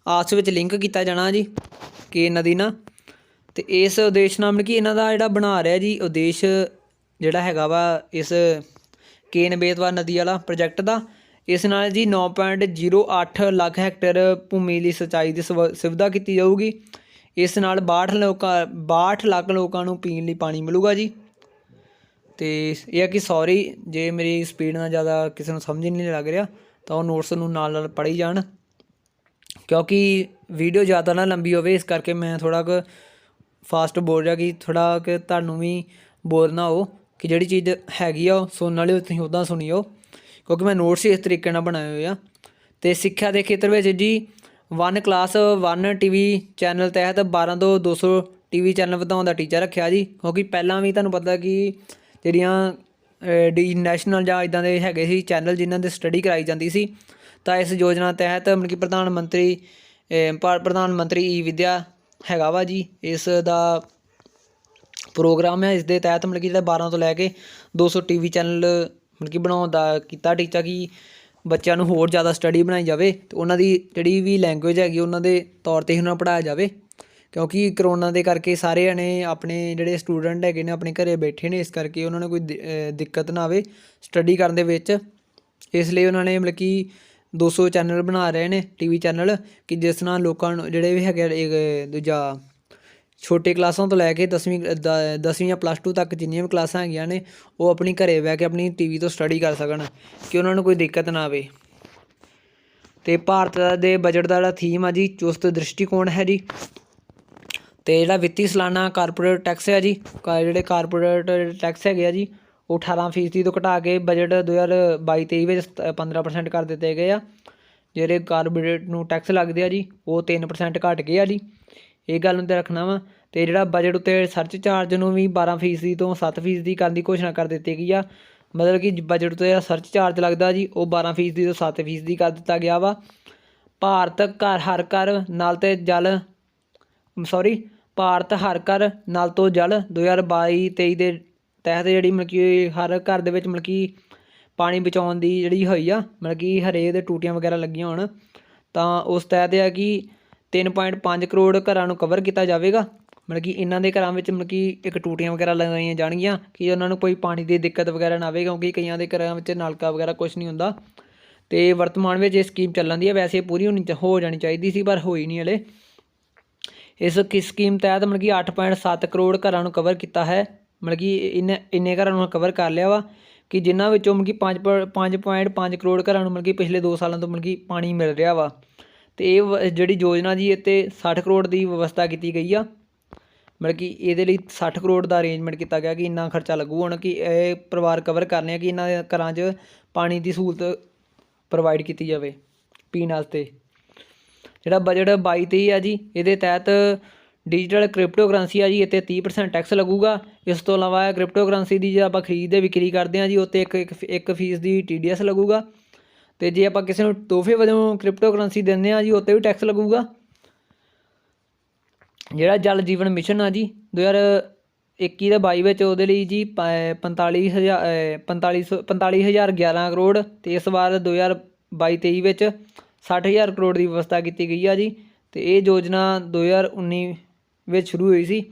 A: ਆਪਸ ਵਿੱਚ ਲਿੰਕ ਕੀਤਾ ਜਾਣਾ ਜੀ ਕੇਨ ਨਦੀ ਨਾਲ। ਅਤੇ ਇਸ ਉਦੇਸ਼ ਨਾਲ ਮਤਲਬ ਕਿ ਇਹਨਾਂ ਦਾ ਜਿਹੜਾ ਬਣਾ ਰਿਹਾ ਜੀ ਉਦੇਸ਼ ਜਿਹੜਾ ਹੈਗਾ ਵਾ ਇਸ ਕੇਨ ਬੇਤਵਾ ਨਦੀ ਵਾਲਾ ਪ੍ਰੋਜੈਕਟ ਦਾ, ਇਸ ਨਾਲ ਜੀ 9.08 ਲੱਖ ਹੈਕਟੇਅਰ ਭੂਮੀ ਲਈ ਸਿੰਚਾਈ ਦੀ ਸੁਵਿਧਾ ਕੀਤੀ ਜਾਊਗੀ। ਇਸ ਨਾਲ 62 ਲੱਖ ਲੋਕਾਂ ਨੂੰ ਪੀਣ ਲਈ ਪਾਣੀ ਮਿਲੂਗਾ ਜੀ। ਅਤੇ ਇਹ ਹੈ ਕਿ ਸੌਰੀ ਜੇ ਮੇਰੀ ਸਪੀਡ ਨਾਲ ਜ਼ਿਆਦਾ ਕਿਸੇ ਨੂੰ ਸਮਝ ਨਹੀਂ ਲੱਗ ਰਿਹਾ ਤਾਂ ਉਹ ਨੋਟਸ ਨੂੰ ਨਾਲ ਪੜ੍ਹੀ ਜਾਣ, ਕਿਉਂਕਿ ਵੀਡੀਓ ਜ਼ਿਆਦਾ ਨਾ ਲੰਬੀ ਹੋਵੇ, ਇਸ ਕਰਕੇ ਮੈਂ ਥੋੜ੍ਹਾ ਕੁ ਫਾਸਟ ਬੋਲ ਰਿਹਾ ਕਿ ਥੋੜ੍ਹਾ ਕਿ ਤੁਹਾਨੂੰ ਵੀ ਬੋਰ ਨਾ ਹੋ, ਕਿ ਜਿਹੜੀ ਚੀਜ਼ ਹੈਗੀ ਆ ਉਹ ਸੁਣਨ ਵਾਲੀ ਤੁਸੀਂ ਉੱਦਾਂ ਸੁਣੀਓ, ਕਿਉਂਕਿ ਮੈਂ ਨੋਟਸ ਇਸ ਤਰੀਕੇ ਨਾਲ ਬਣਾਏ ਹੋਏ ਆ। ਅਤੇ ਸਿੱਖਿਆ ਦੇ ਖੇਤਰ ਵਿੱਚ ਜੀ 1 ਕਲਾਸ 1 TV ਚੈਨਲ ਤਹਿਤ 12 ਤੋਂ 200 TV ਚੈਨਲ ਵਧਾਉਣ ਦਾ ਟੀਚਾ ਰੱਖਿਆ ਜੀ, ਕਿਉਂਕਿ ਪਹਿਲਾਂ ਵੀ ਤੁਹਾਨੂੰ ਪਤਾ ਕਿ ਜਿਹੜੀਆਂ ਨੈਸ਼ਨਲ ਜਾਂ ਇੱਦਾਂ ਦੇ ਹੈਗੇ ਸੀ ਚੈਨਲ ਜਿਨ੍ਹਾਂ ਦੀ ਸਟੱਡੀ ਕਰਾਈ ਜਾਂਦੀ ਸੀ, ਤਾਂ ਇਸ ਯੋਜਨਾ ਤਹਿਤ ਮਤਲਬ ਕਿ ਪ੍ਰਧਾਨ ਮੰਤਰੀ ਈ ਵਿੱਦਿਆ ਹੈਗਾ ਵਾ ਜੀ, ਇਸ ਦਾ ਪ੍ਰੋਗਰਾਮ ਹੈ। ਇਸ ਦੇ ਤਹਿਤ ਮਤਲਬ ਕਿ ਜਿਹੜਾ 12 ਤੋਂ ਲੈ ਕੇ 200 TV ਚੈਨਲ ਮਤਲਬ ਕਿ ਬਣਾਉਣ ਦਾ ਕੀਤਾ ਟੀਚਾ, ਕਿ ਬੱਚਿਆਂ ਨੂੰ ਹੋਰ ਜ਼ਿਆਦਾ ਸਟੱਡੀ ਬਣਾਈ ਜਾਵੇ ਤੇ ਉਹਨਾਂ ਦੀ ਜਿਹੜੀ ਵੀ ਲੈਂਗੁਏਜ ਹੈਗੀ ਉਹਨਾਂ ਦੇ ਤੌਰ 'ਤੇ ਹੀ ਉਹਨਾਂ ਨੂੰ ਪੜ੍ਹਾਇਆ ਜਾਵੇ, ਕਿਉਂਕਿ ਕਰੋਨਾ ਦੇ ਕਰਕੇ ਸਾਰੇ ਜਣੇ ਆਪਣੇ ਜਿਹੜੇ ਸਟੂਡੈਂਟ ਹੈਗੇ ਨੇ ਆਪਣੇ ਘਰੇ ਬੈਠੇ ਨੇ, ਇਸ ਕਰਕੇ ਉਹਨਾਂ ਨੂੰ ਕੋਈ ਦਿੱਕਤ ਨਾ ਆਵੇ ਸਟੱਡੀ ਕਰਨ ਦੇ ਵਿੱਚ। ਇਸ ਲਈ ਉਹਨਾਂ ਨੇ ਮਤਲਬ ਕਿ 200 ਚੈਨਲ ਬਣਾ ਰਹੇ ਨੇ TV ਚੈਨਲ, ਕਿ ਜਿਸ ਨਾਲ ਲੋਕਾਂ ਨੂੰ ਜਿਹੜੇ ਵੀ ਹੈਗੇ ਦੂਜਾ ਛੋਟੇ ਕਲਾਸਾਂ ਤੋਂ ਲੈ ਕੇ 10ਵੀਂ ਜਾਂ +2 ਤੱਕ ਜਿੰਨੀਆਂ ਵੀ ਕਲਾਸਾਂ ਹੈਗੀਆਂ ਨੇ ਉਹ ਆਪਣੀ ਘਰੇ ਬਹਿ ਕੇ ਆਪਣੀ TV ਤੋਂ ਸਟੱਡੀ ਕਰ ਸਕਣ, ਕਿ ਉਹਨਾਂ ਨੂੰ ਕੋਈ ਦਿੱਕਤ ਨਾ ਆਵੇ। ਅਤੇ ਭਾਰਤ ਦੇ ਬਜਟ ਦਾ ਜਿਹੜਾ ਥੀਮ ਆ ਜੀ ਚੁਸਤ ਦ੍ਰਿਸ਼ਟੀਕੋਣ ਹੈ ਜੀ। ਅਤੇ ਜਿਹੜਾ ਵਿੱਤੀ ਸਾਲਾਨਾ ਕਾਰਪੋਰੇਟ ਟੈਕਸ ਹੈ ਜੀ, ਜਿਹੜੇ ਕਾਰਪੋਰੇਟ ਟੈਕਸ ਹੈਗੇ ਆ ਜੀ ਉਹ 18% ਤੋਂ ਘਟਾ ਕੇ ਬਜਟ 2022-23 ਵਿੱਚ 15% ਕਰ ਦਿੱਤੇ ਗਏ ਆ। ਜਿਹੜੇ ਕਾਰਪੋਰੇਟ ਨੂੰ ਟੈਕਸ ਲੱਗਦੇ ਆ ਜੀ ਉਹ 3% ਘੱਟ ਗਏ ਆ ਜੀ, ਇਹ ਗੱਲ ਨੂੰ 'ਤੇ ਰੱਖਣਾ ਵਾ। ਅਤੇ ਜਿਹੜਾ ਬਜਟ ਉੱਤੇ ਸਰਚ ਚਾਰਜ ਨੂੰ ਵੀ 12% ਤੋਂ 7% ਕਰਨ ਦੀ ਘੋਸ਼ਣਾ ਕਰ ਦਿੱਤੀ ਗਈ ਆ। ਮਤਲਬ ਕਿ ਬਜਟ ਉੱਤੇ ਜਿਹੜਾ ਸਰਚ ਚਾਰਜ ਲੱਗਦਾ ਜੀ ਉਹ 12% ਤੋਂ 7% ਕਰ ਦਿੱਤਾ ਗਿਆ ਵਾ। ਭਾਰਤ ਹਰ ਘਰ ਨਲ ਤੋਂ ਜਲ 2022-23 ਦੇ ਤਹਿਤ ਜਿਹੜੀ ਮਤਲਬ ਕਿ ਹਰ ਘਰ ਦੇ ਵਿੱਚ ਮਤਲਬ ਕਿ ਪਾਣੀ ਬਚਾਉਣ ਦੀ ਜਿਹੜੀ ਹੋਈ ਆ, ਮਤਲਬ ਕਿ ਹਰੇਕ ਦੇ ਟੂਟੀਆਂ ਵਗੈਰਾ ਲੱਗੀਆਂ ਹੋਣ, ਤਾਂ ਉਸ ਤਹਿਤ ਆ ਕਿ 3.5 ਕਰੋੜ ਘਰਾਂ ਨੂੰ ਕਵਰ ਕੀਤਾ ਜਾਵੇਗਾ। ਮਤਲਬ ਕਿ ਇਹਨਾਂ ਦੇ ਘਰਾਂ ਵਿੱਚ ਮਤਲਬ ਕਿ ਇੱਕ ਟੂਟੀਆਂ ਵਗੈਰਾ ਲਗਾਈਆਂ ਜਾਣਗੀਆਂ ਕਿ ਉਹਨਾਂ ਨੂੰ ਕੋਈ ਪਾਣੀ ਦੀ ਦਿੱਕਤ ਵਗੈਰਾ ਨਾ ਆਵੇ, ਕਿਉਂਕਿ ਕਈਆਂ ਦੇ ਘਰਾਂ ਵਿੱਚ ਨਲਕਾ ਵਗੈਰਾ ਕੁਛ ਨਹੀਂ ਹੁੰਦਾ। ਅਤੇ ਵਰਤਮਾਨ ਵਿੱਚ ਇਹ ਸਕੀਮ ਚੱਲਣ ਦੀ ਹੈ, ਵੈਸੇ ਪੂਰੀ ਹੋ ਜਾਣੀ ਚਾਹੀਦੀ ਸੀ ਪਰ ਹੋਈ ਨਹੀਂ ਹਲੇ। ਇਸ ਸਕੀਮ ਤਹਿਤ ਮਤਲਬ ਕਿ 8.7 ਕਰੋੜ ਘਰਾਂ ਨੂੰ ਕਵਰ ਕੀਤਾ ਹੈ, ਮਤਲਬ ਕਿ ਇੰਨੇ ਘਰਾਂ ਨੂੰ ਕਵਰ ਕਰ ਲਿਆ ਵਾ ਕਿ ਜਿਨ੍ਹਾਂ ਵਿੱਚੋਂ ਮਤਲਬ ਕਿ 5.5 ਕਰੋੜ ਘਰਾਂ ਨੂੰ ਮਤਲਬ ਕਿ ਪਿਛਲੇ 2 ਸਾਲਾਂ ਤੋਂ ਮਤਲਬ ਕਿ ਪਾਣੀ ਮਿਲ ਰਿਹਾ ਵਾ। ਅਤੇ ਇਹ ਜਿਹੜੀ ਯੋਜਨਾ ਜੀ ਇਹ 'ਤੇ 60 ਕਰੋੜ ਦੀ ਵਿਵਸਥਾ ਕੀਤੀ ਗਈ ਆ, ਮਤਲਬ ਕਿ ਇਹਦੇ ਲਈ 60 ਕਰੋੜ ਦਾ ਅਰੇਂਜਮੈਂਟ ਕੀਤਾ ਗਿਆ ਕਿ ਇੰਨਾ ਖਰਚਾ ਲੱਗੂ ਹੁਣ, ਕਿ ਇਹ ਪਰਿਵਾਰ ਕਵਰ ਕਰਨੇ ਆ ਕਿ ਇਹਨਾਂ ਦੇ ਘਰਾਂ 'ਚ ਪਾਣੀ ਦੀ ਸਹੂਲਤ ਪ੍ਰੋਵਾਈਡ ਕੀਤੀ ਜਾਵੇ ਪੀਣ ਵਾਸਤੇ। ਜਿਹੜਾ ਬਜਟ 22-23 ਆ ਜੀ ਇਹਦੇ ਤਹਿਤ ਡਿਜੀਟਲ ਕ੍ਰਿਪਟੋ ਕਰੰਸੀ ਆ ਜੀ, ਇਹ 'ਤੇ 30% ਟੈਕਸ ਲੱਗੂਗਾ। ਇਸ ਤੋਂ ਇਲਾਵਾ ਕ੍ਰਿਪਟੋ ਕਰੰਸੀ ਦੀ ਜੇ ਆਪਾਂ ਖਰੀਦ ਅਤੇ ਵਿਕਰੀ ਕਰਦੇ ਹਾਂ ਜੀ ਉਹ 'ਤੇ 1% ਦੀ TDS ਲੱਗੂਗਾ। ਅਤੇ ਜੇ ਆਪਾਂ ਕਿਸੇ ਨੂੰ ਤੋਹਫੇ ਵਜੋਂ ਕ੍ਰਿਪਟੋ ਕਰੰਸੀ ਦਿੰਦੇ ਹਾਂ ਜੀ ਉਹ 'ਤੇ ਵੀ ਟੈਕਸ ਲੱਗੂਗਾ। ਜਿਹੜਾ ਜਲ ਜੀਵਨ ਮਿਸ਼ਨ ਆ ਜੀ 2021-22 ਵਿੱਚ ਉਹਦੇ ਲਈ ਜੀ 45,011 ਕਰੋੜ, ਅਤੇ ਇਸ ਵਾਰ 2022-23 ਵਿੱਚ 60,000 ਕਰੋੜ ਦੀ ਵਿਵਸਥਾ ਕੀਤੀ ਗਈ ਆ ਜੀ। ਅਤੇ ਇਹ ਯੋਜਨਾ 2019 ਵਿੱਚ ਸ਼ੁਰੂ ਹੋਈ ਸੀ,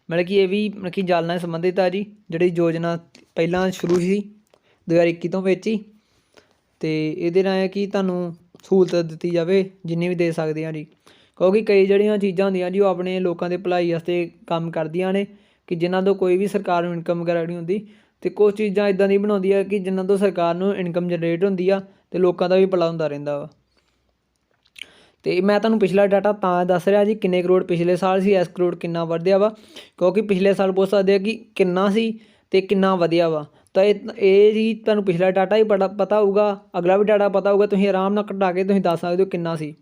A: ਮਤਲਬ ਕਿ ਇਹ ਵੀ ਮਤਲਬ ਕਿ ਜਲ ਨਾਲ ਸੰਬੰਧਿਤ ਆ ਜੀ। ਜਿਹੜੀ ਯੋਜਨਾ ਪਹਿਲਾਂ ਸ਼ੁਰੂ ਸੀ 2021 ਤੋਂ ਵਿੱਚ ਹੀ, ਅਤੇ ਇਹਦੇ ਨਾਲ ਕਿ ਤੁਹਾਨੂੰ ਸਹੂਲਤ ਦਿੱਤੀ ਜਾਵੇ ਜਿੰਨੀ ਵੀ ਦੇ ਸਕਦੇ ਹਾਂ ਜੀ, ਕਿਉਂਕਿ ਕਈ ਜਿਹੜੀਆਂ ਚੀਜ਼ਾਂ ਹੁੰਦੀਆਂ ਜੀ ਉਹ ਆਪਣੇ ਲੋਕਾਂ ਦੇ ਭਲਾਈ ਵਾਸਤੇ ਕੰਮ ਕਰਦੀਆਂ ਨੇ, ਕਿ ਜਿਨ੍ਹਾਂ ਤੋਂ ਕੋਈ ਵੀ ਸਰਕਾਰ ਨੂੰ ਇਨਕਮ ਵਗੈਰਾ ਨਹੀਂ ਹੁੰਦੀ। ਅਤੇ ਕੁਛ ਚੀਜ਼ਾਂ ਇੱਦਾਂ ਦੀ ਬਣਾਉਂਦੀ ਆ ਕਿ ਜਿਨ੍ਹਾਂ ਤੋਂ ਸਰਕਾਰ ਨੂੰ ਇਨਕਮ ਜਨਰੇਟ ਹੁੰਦੀ ਆ ਅਤੇ ਲੋਕਾਂ ਦਾ ਵੀ ਭਲਾ ਹੁੰਦਾ ਰਹਿੰਦਾ ਵਾ। ਅਤੇ ਮੈਂ ਤੁਹਾਨੂੰ ਪਿਛਲਾ ਡਾਟਾ ਤਾਂ ਦੱਸ ਰਿਹਾ ਜੀ ਕਿੰਨੇ ਕਰੋੜ ਪਿਛਲੇ ਸਾਲ ਸੀ, ਇਸ ਕਰੋੜ ਕਿੰਨਾ ਵਧਿਆ ਵਾ, ਕਿਉਂਕਿ ਪਿਛਲੇ ਸਾਲ ਪੁੱਛ ਸਕਦੇ ਆ ਕਿ ਕਿੰਨਾ ਸੀ ਅਤੇ ਕਿੰਨਾ ਵਧਿਆ ਵਾ। ਤਾਂ ਇਹ ਜੀ ਤੁਹਾਨੂੰ ਪਿਛਲਾ ਡਾਟਾ ਹੀ ਪਤਾ ਹੋਊਗਾ, ਅਗਲਾ ਵੀ ਡਾਟਾ ਪਤਾ ਹੋਊਗਾ, ਤੁਸੀਂ ਆਰਾਮ ਨਾਲ ਘਟਾ ਕੇ ਤੁਸੀਂ ਦੱਸ ਸਕਦੇ ਹੋ ਕਿੰਨਾ ਸੀ।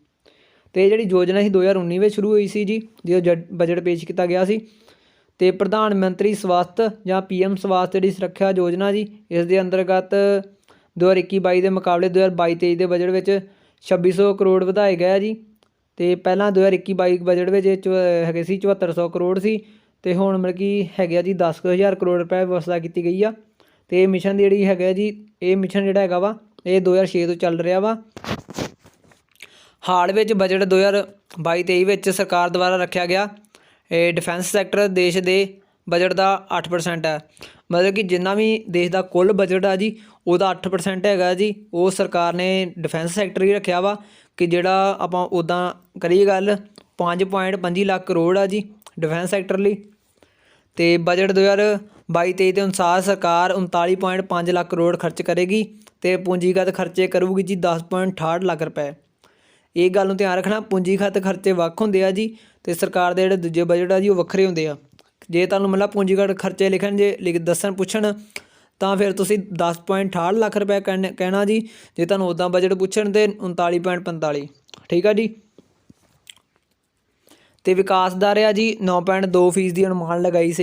A: ਅਤੇ ਇਹ ਜਿਹੜੀ ਯੋਜਨਾ ਸੀ 2019 ਵਿੱਚ ਸ਼ੁਰੂ ਹੋਈ ਸੀ ਜੀ, ਜਦੋਂ ਬਜਟ ਪੇਸ਼ ਕੀਤਾ ਗਿਆ ਸੀ। ਅਤੇ ਪ੍ਰਧਾਨ ਮੰਤਰੀ ਸਵਾਸਥ ਜਾਂ PM ਸਵਾਸਥ ਜਿਹੜੀ ਸੁਰੱਖਿਆ ਯੋਜਨਾ ਜੀ, ਇਸ ਦੇ ਅੰਤਰਗਤ 2021-22 ਦੇ ਮੁਕਾਬਲੇ 2022-23 ਦੇ ਬਜਟ ਵਿੱਚ 2600 ਕਰੋੜ ਵਧਾਏ ਗਏ ਜੀ। ਅਤੇ ਪਹਿਲਾਂ 2021-22 ਬਜਟ ਵਿੱਚ ਹੈਗੇ ਸੀ 7400 ਕਰੋੜ ਸੀ, ਅਤੇ ਹੁਣ ਮਤਲਬ ਕਿ ਹੈਗੇ ਆ ਜੀ 10,000 ਕਰੋੜ ਰੁਪਏ ਵਿਵਸਥਾ ਕੀਤੀ ਗਈ ਆ। ਅਤੇ ਇਹ ਮਿਸ਼ਨ ਦੀ ਜਿਹੜੀ ਹੈਗਾ ਜੀ, ਇਹ ਮਿਸ਼ਨ ਜਿਹੜਾ ਹੈਗਾ ਵਾ ਇਹ 2006 ਤੋਂ ਚੱਲ ਰਿਹਾ ਵਾ। ਹਾਲ ਵਿੱਚ ਬਜਟ 2022-23 ਵਿੱਚ ਸਰਕਾਰ ਦੁਆਰਾ ਰੱਖਿਆ ਗਿਆ ਇਹ ਡਿਫੈਂਸ ਸੈਕਟਰ ਦੇਸ਼ ਦੇ ਬਜਟ ਦਾ 8% ਹੈ, ਮਤਲਬ ਕਿ ਜਿੰਨਾ ਵੀ ਦੇਸ਼ ਦਾ ਕੁੱਲ ਬਜਟ ਆ ਜੀ ਉਹਦਾ 8% ਹੈਗਾ ਜੀ, ਉਹ ਸਰਕਾਰ ਨੇ ਡਿਫੈਂਸ ਸੈਕਟਰ ਹੀ ਰੱਖਿਆ ਵਾ। ਕਿ ਜਿਹੜਾ ਆਪਾਂ ਉੱਦਾਂ ਕਰੀਏ ਗੱਲ 5.25 ਲੱਖ ਕਰੋੜ ਆ ਜੀ ਡਿਫੈਂਸ ਸੈਕਟਰ ਲਈ। ਅਤੇ ਬਜਟ 2022-23 ਦੇ ਅਨੁਸਾਰ ਸਰਕਾਰ 39.5 ਲੱਖ ਕਰੋੜ ਖਰਚ ਕਰੇਗੀ, ਅਤੇ ਪੂੰਜੀਗਤ ਖਰਚੇ ਕਰੂਗੀ ਜੀ 10.68 ਲੱਖ ਰੁਪਏ। ਇਹ ਗੱਲ ਨੂੰ ਧਿਆਨ ਰੱਖਣਾ, ਪੂੰਜੀਗਤ ਖਰਚੇ ਵੱਖ ਹੁੰਦੇ ਆ ਜੀ, ਅਤੇ ਸਰਕਾਰ ਦੇ ਜਿਹੜੇ ਦੂਜੇ ਬਜਟ ਆ ਜੀ ਉਹ ਵੱਖਰੇ ਹੁੰਦੇ ਆ। ਜੇ ਤੁਹਾਨੂੰ ਮਤਲਬ ਪੂੰਜੀਗਤ ਖਰਚੇ ਦੱਸਣ ਪੁੱਛਣ ਤਾਂ ਫਿਰ ਤੁਸੀਂ 10.68 ਲੱਖ ਰੁਪਏ ਕਹਿਣਾ ਜੀ, ਜੇ ਤੁਹਾਨੂੰ ਉੱਦਾਂ ਬਜਟ ਪੁੱਛਣ ਤਾਂ 39.45, ਠੀਕ ਆ ਜੀ। ਅਤੇ ਵਿਕਾਸ ਦਰ ਆ ਜੀ 9.2% ਦੀ ਅਨੁਮਾਨ ਲਗਾਈ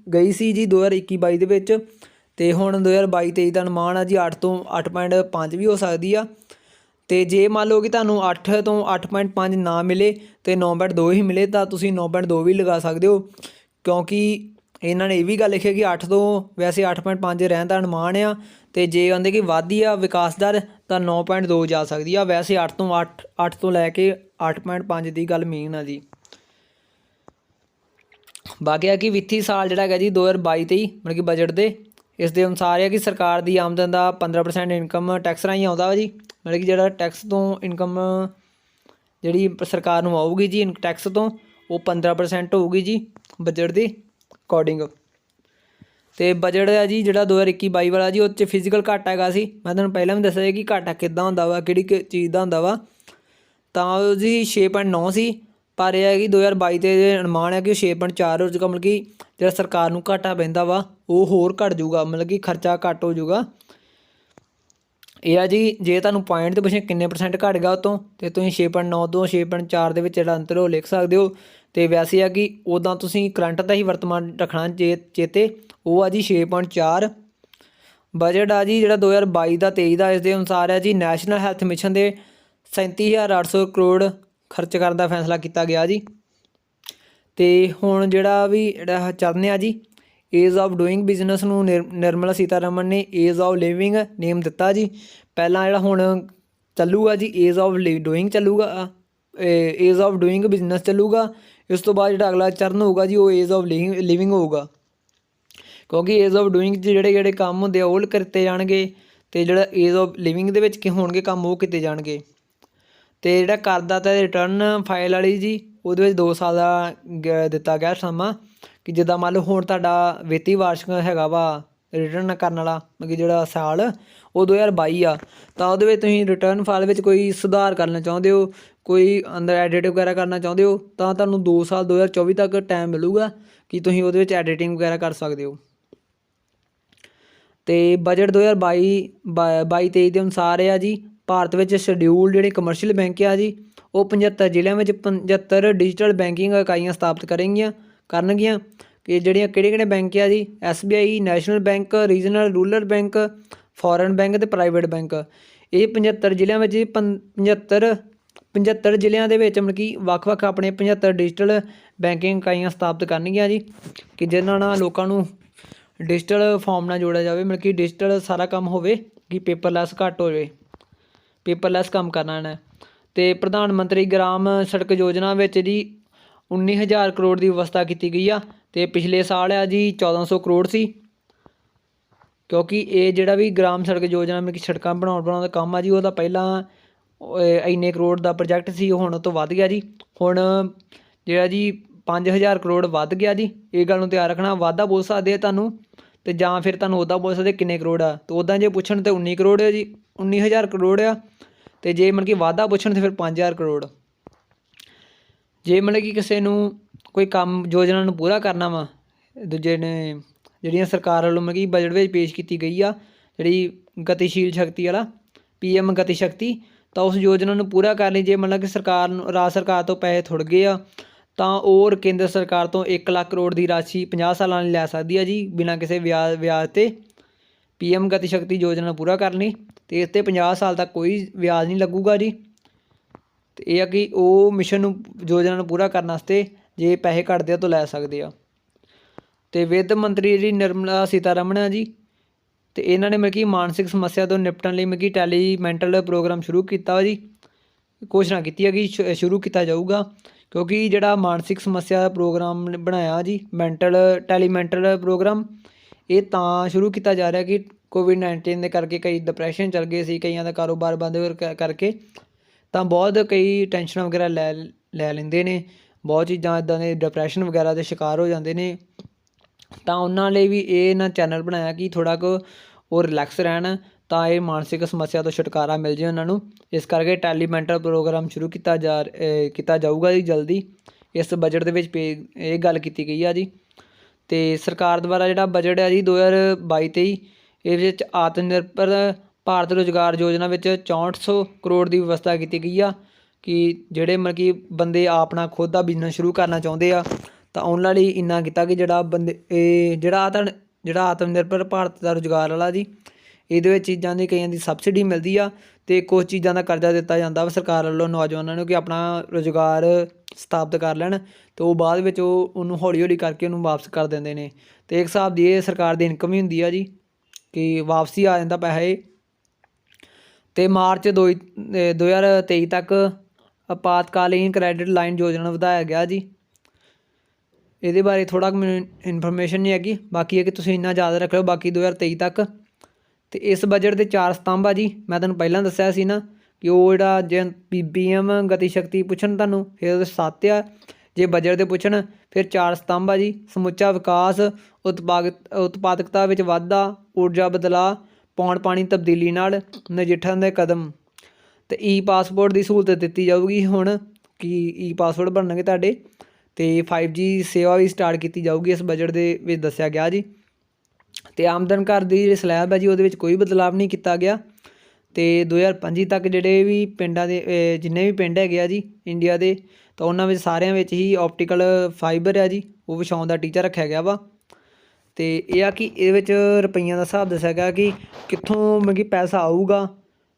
A: ਗਈ ਸੀ ਜੀ 2021-22 ਦੇ ਵਿੱਚ, ਅਤੇ ਹੁਣ 2022-23 ਦਾ ਅਨੁਮਾਨ ਆ ਜੀ 8 ਤੋਂ 8.5 ਵੀ ਹੋ ਸਕਦੀ ਆ। ਅਤੇ ਜੇ ਮੰਨ ਲਓ ਕਿ ਤੁਹਾਨੂੰ 8 ਤੋਂ 8.5 ਨਾ ਮਿਲੇ ਅਤੇ 9.2 ਹੀ ਮਿਲੇ ਤਾਂ ਤੁਸੀਂ 9.2 ਵੀ ਲਗਾ ਸਕਦੇ ਹੋ, ਕਿਉਂਕਿ ਇਹਨਾਂ ਨੇ ਇਹ ਵੀ ਗੱਲ ਲਿਖੀ ਕਿ 8 ਤੋਂ ਵੈਸੇ 8.5 ਰਹਿਣ ਦਾ ਅਨੁਮਾਨ ਆ, ਤੇ ਜੇ ਕਹਿੰਦੇ ਕਿ ਵੱਧਦੀ ਆ ਵਿਕਾਸ ਦਰ ਤਾਂ 9.2 ਜਾ ਸਕਦੀ ਆ। ਵੈਸੇ 8 ਤੋਂ ਲੈ ਕੇ 8.5 ਦੀ ਗੱਲ ਮੇਨ ਆ ਜੀ। ਬਾਕੀ ਆ ਕਿ ਵਿੱਤੀ ਸਾਲ ਜਿਹੜਾ ਹੈਗਾ ਜੀ 2022-23 ਮਤਲਬ ਕਿ ਬਜਟ ਦੇ ਇਸ ਦੇ ਅਨੁਸਾਰ ਹੈ ਕਿ ਸਰਕਾਰ ਦੀ ਆਮਦਨ ਦਾ 15% ਇਨਕਮ ਟੈਕਸ ਰਾਹੀਂ ਆਉਂਦਾ ਵਾ ਜੀ। ਮਤਲਬ ਕਿ ਜਿਹੜਾ ਟੈਕਸ ਤੋਂ ਇਨਕਮ ਜਿਹੜੀ ਸਰਕਾਰ ਨੂੰ ਆਊਗੀ ਜੀ ਟੈਕਸ ਤੋਂ, ਉਹ 15% ਹੋਊਗੀ ਜੀ ਬਜਟ ਦੇ ਅਕੋਰਡਿੰਗ। ਤੇ ਬਜਟ ਹੈ ਜੀ ਜਿਹੜਾ 2021-22 ਵਾਲਾ ਜੀ, ਉਹ 'ਚ ਫਿਜ਼ੀਕਲ ਘਾਟਾ ਹੈਗਾ ਸੀ। ਮੈਂ ਤੁਹਾਨੂੰ ਪਹਿਲਾਂ ਵੀ ਦੱਸਿਆ ਕਿ ਘਾਟਾ ਕਿੱਦਾਂ ਹੁੰਦਾ ਵਾ, ਕਿਹੜੀ ਚੀਜ਼ ਦਾ ਹੁੰਦਾ ਵਾ, ਤਾਂ ਉਹ ਜੀ 6.9 ਸੀ। ਪਰ ਇਹ ਹੈ ਕਿ 2022 ਤੇ ਅਨੁਮਾਨ ਹੈ ਕਿ 6.4 ਹੋ ਜਾਊਗਾ। ਮਤਲਬ ਕਿ ਜਿਹੜਾ ਸਰਕਾਰ ਨੂੰ ਘਾਟਾ ਪੈਂਦਾ ਵਾ ਉਹ ਹੋਰ ਘੱਟ ਜਾਊਗਾ, ਮਤਲਬ ਕਿ ਖਰਚਾ ਘੱਟ ਹੋ ਜਾਊਗਾ। ਇਹ ਆ ਜੀ ਜੇ ਤੁਹਾਨੂੰ ਪੁਆਇੰਟ 'ਤੇ ਪੁੱਛੇ ਕਿੰਨੇ % ਘੱਟ ਗਿਆ ਉਹ ਤੋਂ, ਅਤੇ ਤੁਸੀਂ 6.9 ਤੋਂ 6.4 ਦੇ ਵਿੱਚ ਜਿਹੜਾ ਅੰਤਰ ਉਹ ਲਿਖ ਸਕਦੇ ਹੋ। ਅਤੇ ਵੈਸੇ ਆ ਕਿ ਉੱਦਾਂ ਤੁਸੀਂ ਕਰੰਟ ਦਾ ਹੀ ਵਰਤਮਾਨ ਰੱਖਣਾ ਚੇਤੇ, ਉਹ ਆ ਜੀ 6.4। ਬਜਟ ਆ ਜੀ ਜਿਹੜਾ 2022 ਦਾ 23 ਦਾ, ਇਸ ਦੇ ਅਨੁਸਾਰ ਹੈ ਜੀ ਨੈਸ਼ਨਲ ਹੈਲਥ ਮਿਸ਼ਨ ਦੇ 37,800 ਕਰੋੜ ਖਰਚ ਕਰਨ ਦਾ ਫੈਸਲਾ ਕੀਤਾ ਗਿਆ ਜੀ। ਅਤੇ ਹੁਣ ਜਿਹੜਾ ਵੀ ਜਿਹੜਾ ਚੱਲਦੇ ਆ ਜੀ ਏਜ਼ ਆਫ ਡੂਇੰਗ ਬਿਜ਼ਨਸ ਨੂੰ ਨਿਰਮਲਾ ਸੀਤਾਰਮਨ ਨੇ ਏਜ਼ ਆਫ ਲਿਵਿੰਗ ਨੇਮ ਦਿੱਤਾ ਜੀ। ਪਹਿਲਾਂ ਜਿਹੜਾ ਹੁਣ ਚੱਲੂਗਾ ਜੀ ਏਜ਼ ਆਫ ਡੂਇੰਗ ਚੱਲੂਗਾ, ਏਜ਼ ਆਫ ਡੂਇੰਗ ਬਿਜ਼ਨਸ ਚੱਲੂਗਾ। ਇਸ ਤੋਂ ਬਾਅਦ ਜਿਹੜਾ ਅਗਲਾ ਚਰਨ ਹੋਊਗਾ ਜੀ ਉਹ ਏਜ਼ ਆਫ ਲਿਵਿੰਗ ਹੋਊਗਾ, ਕਿਉਂਕਿ ਏਜ਼ ਆਫ ਡੂਇੰਗ 'ਚ ਜਿਹੜੇ ਕੰਮ ਹੁੰਦੇ ਆ ਉਹ ਕੀਤੇ ਜਾਣਗੇ, ਅਤੇ ਜਿਹੜਾ ਏਜ਼ ਆਫ ਲਿਵਿੰਗ ਦੇ ਵਿੱਚ ਹੋਣਗੇ ਕੰਮ ਉਹ ਕੀਤੇ ਜਾਣਗੇ। ਅਤੇ ਜਿਹੜਾ ਕਰਦਾਤਾ ਰਿਟਰਨ ਫਾਈਲ ਵਾਲੀ ਜੀ, ਉਹਦੇ ਵਿੱਚ 2 ਸਾਲ ਦਾ ਦਿੱਤਾ ਗਿਆ ਸਮਾਂ, ਕਿ ਜਿੱਦਾਂ ਮੰਨ ਲਓ ਹੁਣ ਤੁਹਾਡਾ ਵਿੱਤੀ ਵਾਰਸ਼ਿਕ ਹੈਗਾ ਵਾ ਰਿਟਰਨ ਕਰਨ ਵਾਲਾ, ਮਤਲਬ ਕਿ ਜਿਹੜਾ ਸਾਲ ਉਹ 2022 ਆ, ਤਾਂ ਉਹਦੇ ਵਿੱਚ ਤੁਸੀਂ ਰਿਟਰਨ ਫਾਈਲ ਵਿੱਚ ਕੋਈ ਸੁਧਾਰ ਕਰਨਾ ਚਾਹੁੰਦੇ ਹੋ, ਕੋਈ ਅੰਦਰ ਐਡਿਟ ਵਗੈਰਾ ਕਰਨਾ ਚਾਹੁੰਦੇ ਹੋ, ਤਾਂ ਤੁਹਾਨੂੰ 2 ਸਾਲ 2024 ਤੱਕ ਟਾਈਮ ਮਿਲੂਗਾ ਕਿ ਤੁਸੀਂ ਉਹਦੇ ਵਿੱਚ ਐਡੀਟਿੰਗ ਵਗੈਰਾ ਕਰ ਸਕਦੇ ਹੋ। ਅਤੇ ਬਜਟ 2022-23 ਦੇ ਅਨੁਸਾਰ ਆ ਜੀ ਭਾਰਤ ਵਿੱਚ ਸ਼ਡਿਊਲ ਜਿਹੜੇ ਕਮਰਸ਼ੀਅਲ ਬੈਂਕ ਆ ਜੀ, ਉਹ 75 ਜ਼ਿਲ੍ਹਿਆਂ ਵਿੱਚ 75 ਡਿਜੀਟਲ ਬੈਂਕਿੰਗ ਇਕਾਈਆਂ ਸਥਾਪਿਤ ਕਰਨਗੀਆਂ। ਕਿ ਜਿਹੜੀਆਂ ਕਿਹੜੇ ਬੈਂਕ ਆ ਜੀ, SBI, national bank, regional rural bank, foreign bank ਅਤੇ ਪ੍ਰਾਈਵੇਟ ਬੈਂਕ। ਇਹ 75 ਜ਼ਿਲ੍ਹਿਆਂ ਵਿੱਚ 75 ਜ਼ਿਲ੍ਹਿਆਂ ਦੇ ਵਿੱਚ ਮਤਲਬ ਕਿ ਵੱਖ-ਵੱਖ ਆਪਣੇ 75 ਡਿਜੀਟਲ ਬੈਂਕਿੰਗ ਇਕਾਈਆਂ ਸਥਾਪਿਤ ਕਰਨਗੀਆਂ ਜੀ, ਕਿ ਜਿਨ੍ਹਾਂ ਨਾਲ ਲੋਕਾਂ ਨੂੰ ਡਿਜੀਟਲ ਫਾਰਮ ਨਾਲ ਜੋੜਿਆ ਜਾਵੇ, ਮਤਲਬ ਕਿ ਡਿਜੀਟਲ ਸਾਰਾ ਕੰਮ ਹੋਵੇ, ਕਿ ਪੇਪਰਲੈਸ ਘੱਟ ਹੋਵੇ, ਪੇਪਰਲੈਸ ਕੰਮ ਕਰਨਾ ਹੈ। ਅਤੇ ਪ੍ਰਧਾਨ ਮੰਤਰੀ ਗ੍ਰਾਮ ਸੜਕ ਯੋਜਨਾ ਵਿੱਚ ਜੀ 19,000 ਕਰੋੜ ਦੀ ਵਿਵਸਥਾ ਕੀਤੀ ਗਈ ਆ, ਅਤੇ ਪਿਛਲੇ ਸਾਲ ਆ ਜੀ 1,400 ਕਰੋੜ ਸੀ। ਕਿਉਂਕਿ ਇਹ ਜਿਹੜਾ ਵੀ ਗ੍ਰਾਮ ਸੜਕ ਯੋਜਨਾ ਮਤਲਬ ਕਿ ਸੜਕਾਂ ਬਣਾਉਣ ਦਾ ਕੰਮ ਆ ਜੀ, ਉਹਦਾ ਪਹਿਲਾਂ ਇੰਨੇ ਕਰੋੜ ਦਾ ਪ੍ਰੋਜੈਕਟ ਸੀ, ਉਹ ਹੁਣ ਉਹ ਤੋਂ ਵੱਧ ਗਿਆ ਜੀ। ਹੁਣ ਜਿਹੜਾ ਜੀ 5,000 ਕਰੋੜ ਵੱਧ ਗਿਆ ਜੀ। ਇਹ ਗੱਲ ਨੂੰ ਧਿਆਨ ਰੱਖਣਾ, ਵਾਧਾ ਬੋਲ ਸਕਦੇ ਆ ਤੁਹਾਨੂੰ, ਅਤੇ ਜਾਂ ਫਿਰ ਤੁਹਾਨੂੰ ਉੱਦਾਂ ਬੋਲ ਸਕਦੇ ਕਿੰਨੇ ਕਰੋੜ ਆ, ਅਤੇ ਉੱਦਾਂ ਜੇ ਪੁੱਛਣ ਤਾਂ 19 ਕਰੋੜ ਆ ਜੀ, 19,000 ਕਰੋੜ ਆ। ਅਤੇ ਜੇ ਮਤਲਬ ਕਿ ਵਾਧਾ ਪੁੱਛਣ ਤਾਂ ਫਿਰ 5,000 ਕਰੋੜ। ਜੇ ਮਤਲਬ ਕਿ ਕਿਸੇ ਨੂੰ ਕੋਈ ਕੰਮ ਯੋਜਨਾ ਨੂੰ ਪੂਰਾ ਕਰਨਾ ਵਾ, ਦੂਜੇ ਨੇ ਜਿਹੜੀਆਂ ਸਰਕਾਰ ਵੱਲੋਂ ਮਤਲਬ ਕਿ ਬਜਟ ਵਿੱਚ ਪੇਸ਼ ਕੀਤੀ ਗਈ ਆ, ਜਿਹੜੀ ਗਤੀਸ਼ੀਲ ਸ਼ਕਤੀ ਵਾਲਾ PM ਗਤੀ ਸ਼ਕਤੀ, ਤਾਂ ਉਸ ਯੋਜਨਾ ਨੂੰ ਪੂਰਾ ਕਰਨ ਲਈ ਜੇ ਮਤਲਬ ਕਿ ਰਾਜ ਸਰਕਾਰ ਤੋਂ ਪੈਸੇ ਥੁੜ ਗਏ ਆ, ਤਾਂ ਉਹ ਕੇਂਦਰ ਸਰਕਾਰ ਤੋਂ 1 ਲੱਖ ਕਰੋੜ ਦੀ ਰਾਸ਼ੀ 50 ਸਾਲਾਂ ਲਈ ਲੈ ਸਕਦੀ ਆ ਜੀ, ਬਿਨਾਂ ਕਿਸੇ ਵਿਆਜ 'ਤੇ। PM ਗਤੀ ਸ਼ਕਤੀ ਯੋਜਨਾ ਪੂਰਾ ਕਰਨ ਲਈ, ਅਤੇ ਇਸ 'ਤੇ 50 ਸਾਲ ਤੱਕ ਕੋਈ ਵਿਆਜ ਨਹੀਂ ਲੱਗੂਗਾ ਜੀ। ਅਤੇ ਇਹ ਆ ਕਿ ਉਹ ਮਿਸ਼ਨ ਨੂੰ ਯੋਜਨਾ ਨੂੰ ਪੂਰਾ ਕਰਨ ਵਾਸਤੇ ਜੇ ਪੈਸੇ ਘੱਟਦੇ ਆ ਤਾਂ ਲੈ ਸਕਦੇ ਆ। ਅਤੇ ਵਿੱਤ ਮੰਤਰੀ ਜਿਹੜੀ ਨਿਰਮਲਾ ਸੀਤਾਰਮਨ ਆ ਜੀ, ਅਤੇ ਇਹਨਾਂ ਨੇ ਮਤਲਬ ਕਿ ਮਾਨਸਿਕ ਸਮੱਸਿਆ ਤੋਂ ਨਿਪਟਣ ਲਈ ਮਤਲਬ ਕਿ ਟੈਲੀਮੈਂਟਲ ਪ੍ਰੋਗਰਾਮ ਸ਼ੁਰੂ ਕੀਤਾ ਵਾ ਜੀ, ਘੋਸ਼ਣਾ ਕੀਤੀ ਹੈ ਕਿ ਸ਼ੁਰੂ ਕੀਤਾ ਜਾਊਗਾ, ਕਿਉਂਕਿ ਜਿਹੜਾ ਮਾਨਸਿਕ ਸਮੱਸਿਆ ਦਾ ਪ੍ਰੋਗਰਾਮ ਬਣਾਇਆ ਜੀ ਟੈਲੀਮੈਂਟਲ ਪ੍ਰੋਗਰਾਮ, ਇਹ ਤਾਂ ਸ਼ੁਰੂ ਕੀਤਾ ਜਾ ਰਿਹਾ ਕਿ COVID-19 ਦੇ ਕਰਕੇ ਕਈ ਡਿਪਰੈਸ਼ਨ ਚੱਲ ਗਏ ਸੀ, ਕਈਆਂ ਦਾ ਕਾਰੋਬਾਰ ਬੰਦ ਕਰਕੇ, ਤਾਂ ਬਹੁਤ ਕਈ ਟੈਨਸ਼ਨਾਂ ਵਗੈਰਾ ਲੈ ਲੈਂਦੇ ਨੇ, ਬਹੁਤ ਚੀਜ਼ਾਂ ਇੱਦਾਂ ਦੇ ਡਿਪਰੈਸ਼ਨ ਵਗੈਰਾ ਦੇ ਸ਼ਿਕਾਰ ਹੋ ਜਾਂਦੇ ਨੇ, ਤਾਂ ਉਹਨਾਂ ਲਈ ਵੀ ਇਹ ਇਹਨਾਂ ਚੈਨਲ ਬਣਾਇਆ ਕਿ ਥੋੜ੍ਹਾ ਕੁ ਉਹ ਰਿਲੈਕਸ ਰਹਿਣ, ਤਾਂ ਇਹ ਮਾਨਸਿਕ ਸਮੱਸਿਆ ਤੋਂ ਛੁਟਕਾਰਾ ਮਿਲ ਜਾਏ ਉਹਨਾਂ ਨੂੰ। ਇਸ ਕਰਕੇ ਟੈਲੀਮੈਂਟਲ ਪ੍ਰੋਗਰਾਮ ਸ਼ੁਰੂ ਕੀਤਾ ਜਾਊਗਾ ਜੀ ਜਲਦੀ। ਇਸ ਬਜਟ ਦੇ ਵਿੱਚ ਇਹ ਗੱਲ ਕੀਤੀ ਗਈ ਆ ਜੀ। ਅਤੇ ਸਰਕਾਰ ਦੁਆਰਾ ਜਿਹੜਾ ਬਜਟ ਹੈ ਜੀ 2022-23, ਇਹਦੇ ਵਿੱਚ ਆਤਮ ਨਿਰਭਰ ਭਾਰਤ ਰੁਜ਼ਗਾਰ ਯੋਜਨਾ ਵਿੱਚ 6400 ਕਰੋੜ ਦੀ ਵਿਵਸਥਾ ਕੀਤੀ ਗਈ ਆ, ਕਿ ਜਿਹੜੇ ਮਤਲਬ ਕਿ ਬੰਦੇ ਆਪਣਾ ਖੁਦ ਦਾ ਬਿਜ਼ਨਸ ਸ਼ੁਰੂ ਕਰਨਾ ਚਾਹੁੰਦੇ ਆ, ਤਾਂ ਉਹਨਾਂ ਲਈ ਇੰਨਾ ਕੀਤਾ ਕਿ ਜਿਹੜਾ ਆਤਮ ਨਿਰਭਰ ਭਾਰਤ ਦਾ ਰੁਜ਼ਗਾਰ ਵਾਲਾ ਜੀ, ਇਹਦੇ ਵਿੱਚ ਚੀਜ਼ਾਂ ਦੀ ਕਈਆਂ ਦੀ ਸਬਸਿਡੀ ਮਿਲਦੀ ਆ, ਅਤੇ ਕੁਛ ਚੀਜ਼ਾਂ ਦਾ ਕਰਜ਼ਾ ਦਿੱਤਾ ਜਾਂਦਾ ਵਾ ਸਰਕਾਰ ਵੱਲੋਂ ਨੌਜਵਾਨਾਂ ਨੂੰ, ਕਿ ਆਪਣਾ ਰੁਜ਼ਗਾਰ ਸਥਾਪਿਤ ਕਰ ਲੈਣ ਤੇ ਉਹ ਬਾਅਦ ਵਿੱਚ ਉਹਨੂੰ ਹੌਲੀ ਕਰਕੇ ਉਹਨੂੰ ਵਾਪਸ ਕਰ ਦਿੰਦੇ ਨੇ। ਤੇ ਇੱਕ ਹਿਸਾਬ ਦੀ ਇਹ ਸਰਕਾਰ ਦੀ ਇਨਕਮ ਹੀ ਹੁੰਦੀ ਆ ਜੀ ਕਿ ਵਾਪਸੀ ਆ ਜਾਂਦਾ ਪੈਸਾ ਇਹ। ਤੇ ਮਾਰਚ 2023 ਤੱਕ ਆਪਾਤਕਾਲੀਨ ਕ੍ਰੈਡਿਟ ਲਾਈਨ ਯੋਜਨਾ ਵਧਾਇਆ ਗਿਆ ਜੀ। ਇਹਦੇ ਬਾਰੇ ਥੋੜ੍ਹਾ ਮੈਨੂੰ ਇਨਫੋਰਮੇਸ਼ਨ ਨਹੀਂ ਹੈਗੀ, ਬਾਕੀ ਹੈ ਕਿ ਤੁਸੀਂ ਇੰਨਾ ਯਾਦ ਰੱਖ ਲਓ, ਬਾਕੀ 2023 ਤੱਕ। ਤੇ ਇਸ ਬਜਟ ਦੇ 4 ਸਤੰਭ ਆ ਜੀ। ਮੈਂ ਤੁਹਾਨੂੰ ਪਹਿਲਾਂ ਦੱਸਿਆ ਸੀ ਨਾ ਕਿ ਉਹ ਜਿਹੜਾ ਜੇ PPM ਗਤੀ ਸ਼ਕਤੀ ਪੁੱਛਣ ਤੁਹਾਨੂੰ ਫਿਰ ਉਹਦੇ 7 ਆ, ਜੇ ਬਜਟ ਦੇ ਪੁੱਛਣ ਫਿਰ 4 ਸਤੰਭ ਆ ਜੀ। ਸਮੁੱਚਾ ਵਿਕਾਸ, ਉਤਪਾਦਕਤਾ ਵਿੱਚ ਵਾਧਾ, ਊਰਜਾ ਬਦਲਾਅ, ਪੌਣ ਪਾਣੀ ਤਬਦੀਲੀ ਨਾਲ ਨਜਿੱਠਣ ਦੇ ਕਦਮ, ਤੇ ਪਾਸਪੋਰਟ ਦੀ ਸਹੂਲਤ ਦਿੱਤੀ ਜਾਊਗੀ ਹੁਣ ਕਿ ਪਾਸਪੋਰਟ ਬਣਨਗੇ ਤੁਹਾਡੇ, ਤੇ 5G ਸੇਵਾ ਵੀ ਸਟਾਰਟ ਕੀਤੀ ਜਾਊਗੀ ਇਸ ਬਜਟ ਦੇ ਵਿੱਚ ਦੱਸਿਆ ਗਿਆ ਜੀ। ਤੇ ਆਮਦਨ ਕਰ ਦੀ ਜਿਹੜੀ ਸਲੈਬ ਹੈ ਜੀ ਉਹਦੇ ਵਿੱਚ ਕੋਈ ਬਦਲਾਵ ਨਹੀਂ ਕੀਤਾ ਗਿਆ। ਤੇ 2025 ਤੱਕ ਜਿਹੜੇ ਵੀ ਪਿੰਡਾਂ ਦੇ ਜਿੰਨੇ ਵੀ ਪਿੰਡ ਹੈਗੇ ਆ ਜੀ ਇੰਡੀਆ ਦੇ, ਤਾਂ ਉਹਨਾਂ ਵਿੱਚ ਸਾਰਿਆਂ ਵਿੱਚ ਹੀ ਆਪਟੀਕਲ ਫਾਈਬਰ ਆ ਜੀ ਉਹ ਵਿਛਾਉਣ ਦਾ ਟੀਚਾ ਰੱਖਿਆ ਗਿਆ ਵਾ। ਤੇ ਇਹ ਆ ਕਿ ਇਹਦੇ ਵਿੱਚ ਰੁਪਈਆਂ ਦਾ ਹਿਸਾਬ ਦੱਸਿਆ ਗਿਆ ਕਿ ਕਿੱਥੋਂ ਮਤਲਬ ਕਿ ਪੈਸਾ ਆਊਗਾ,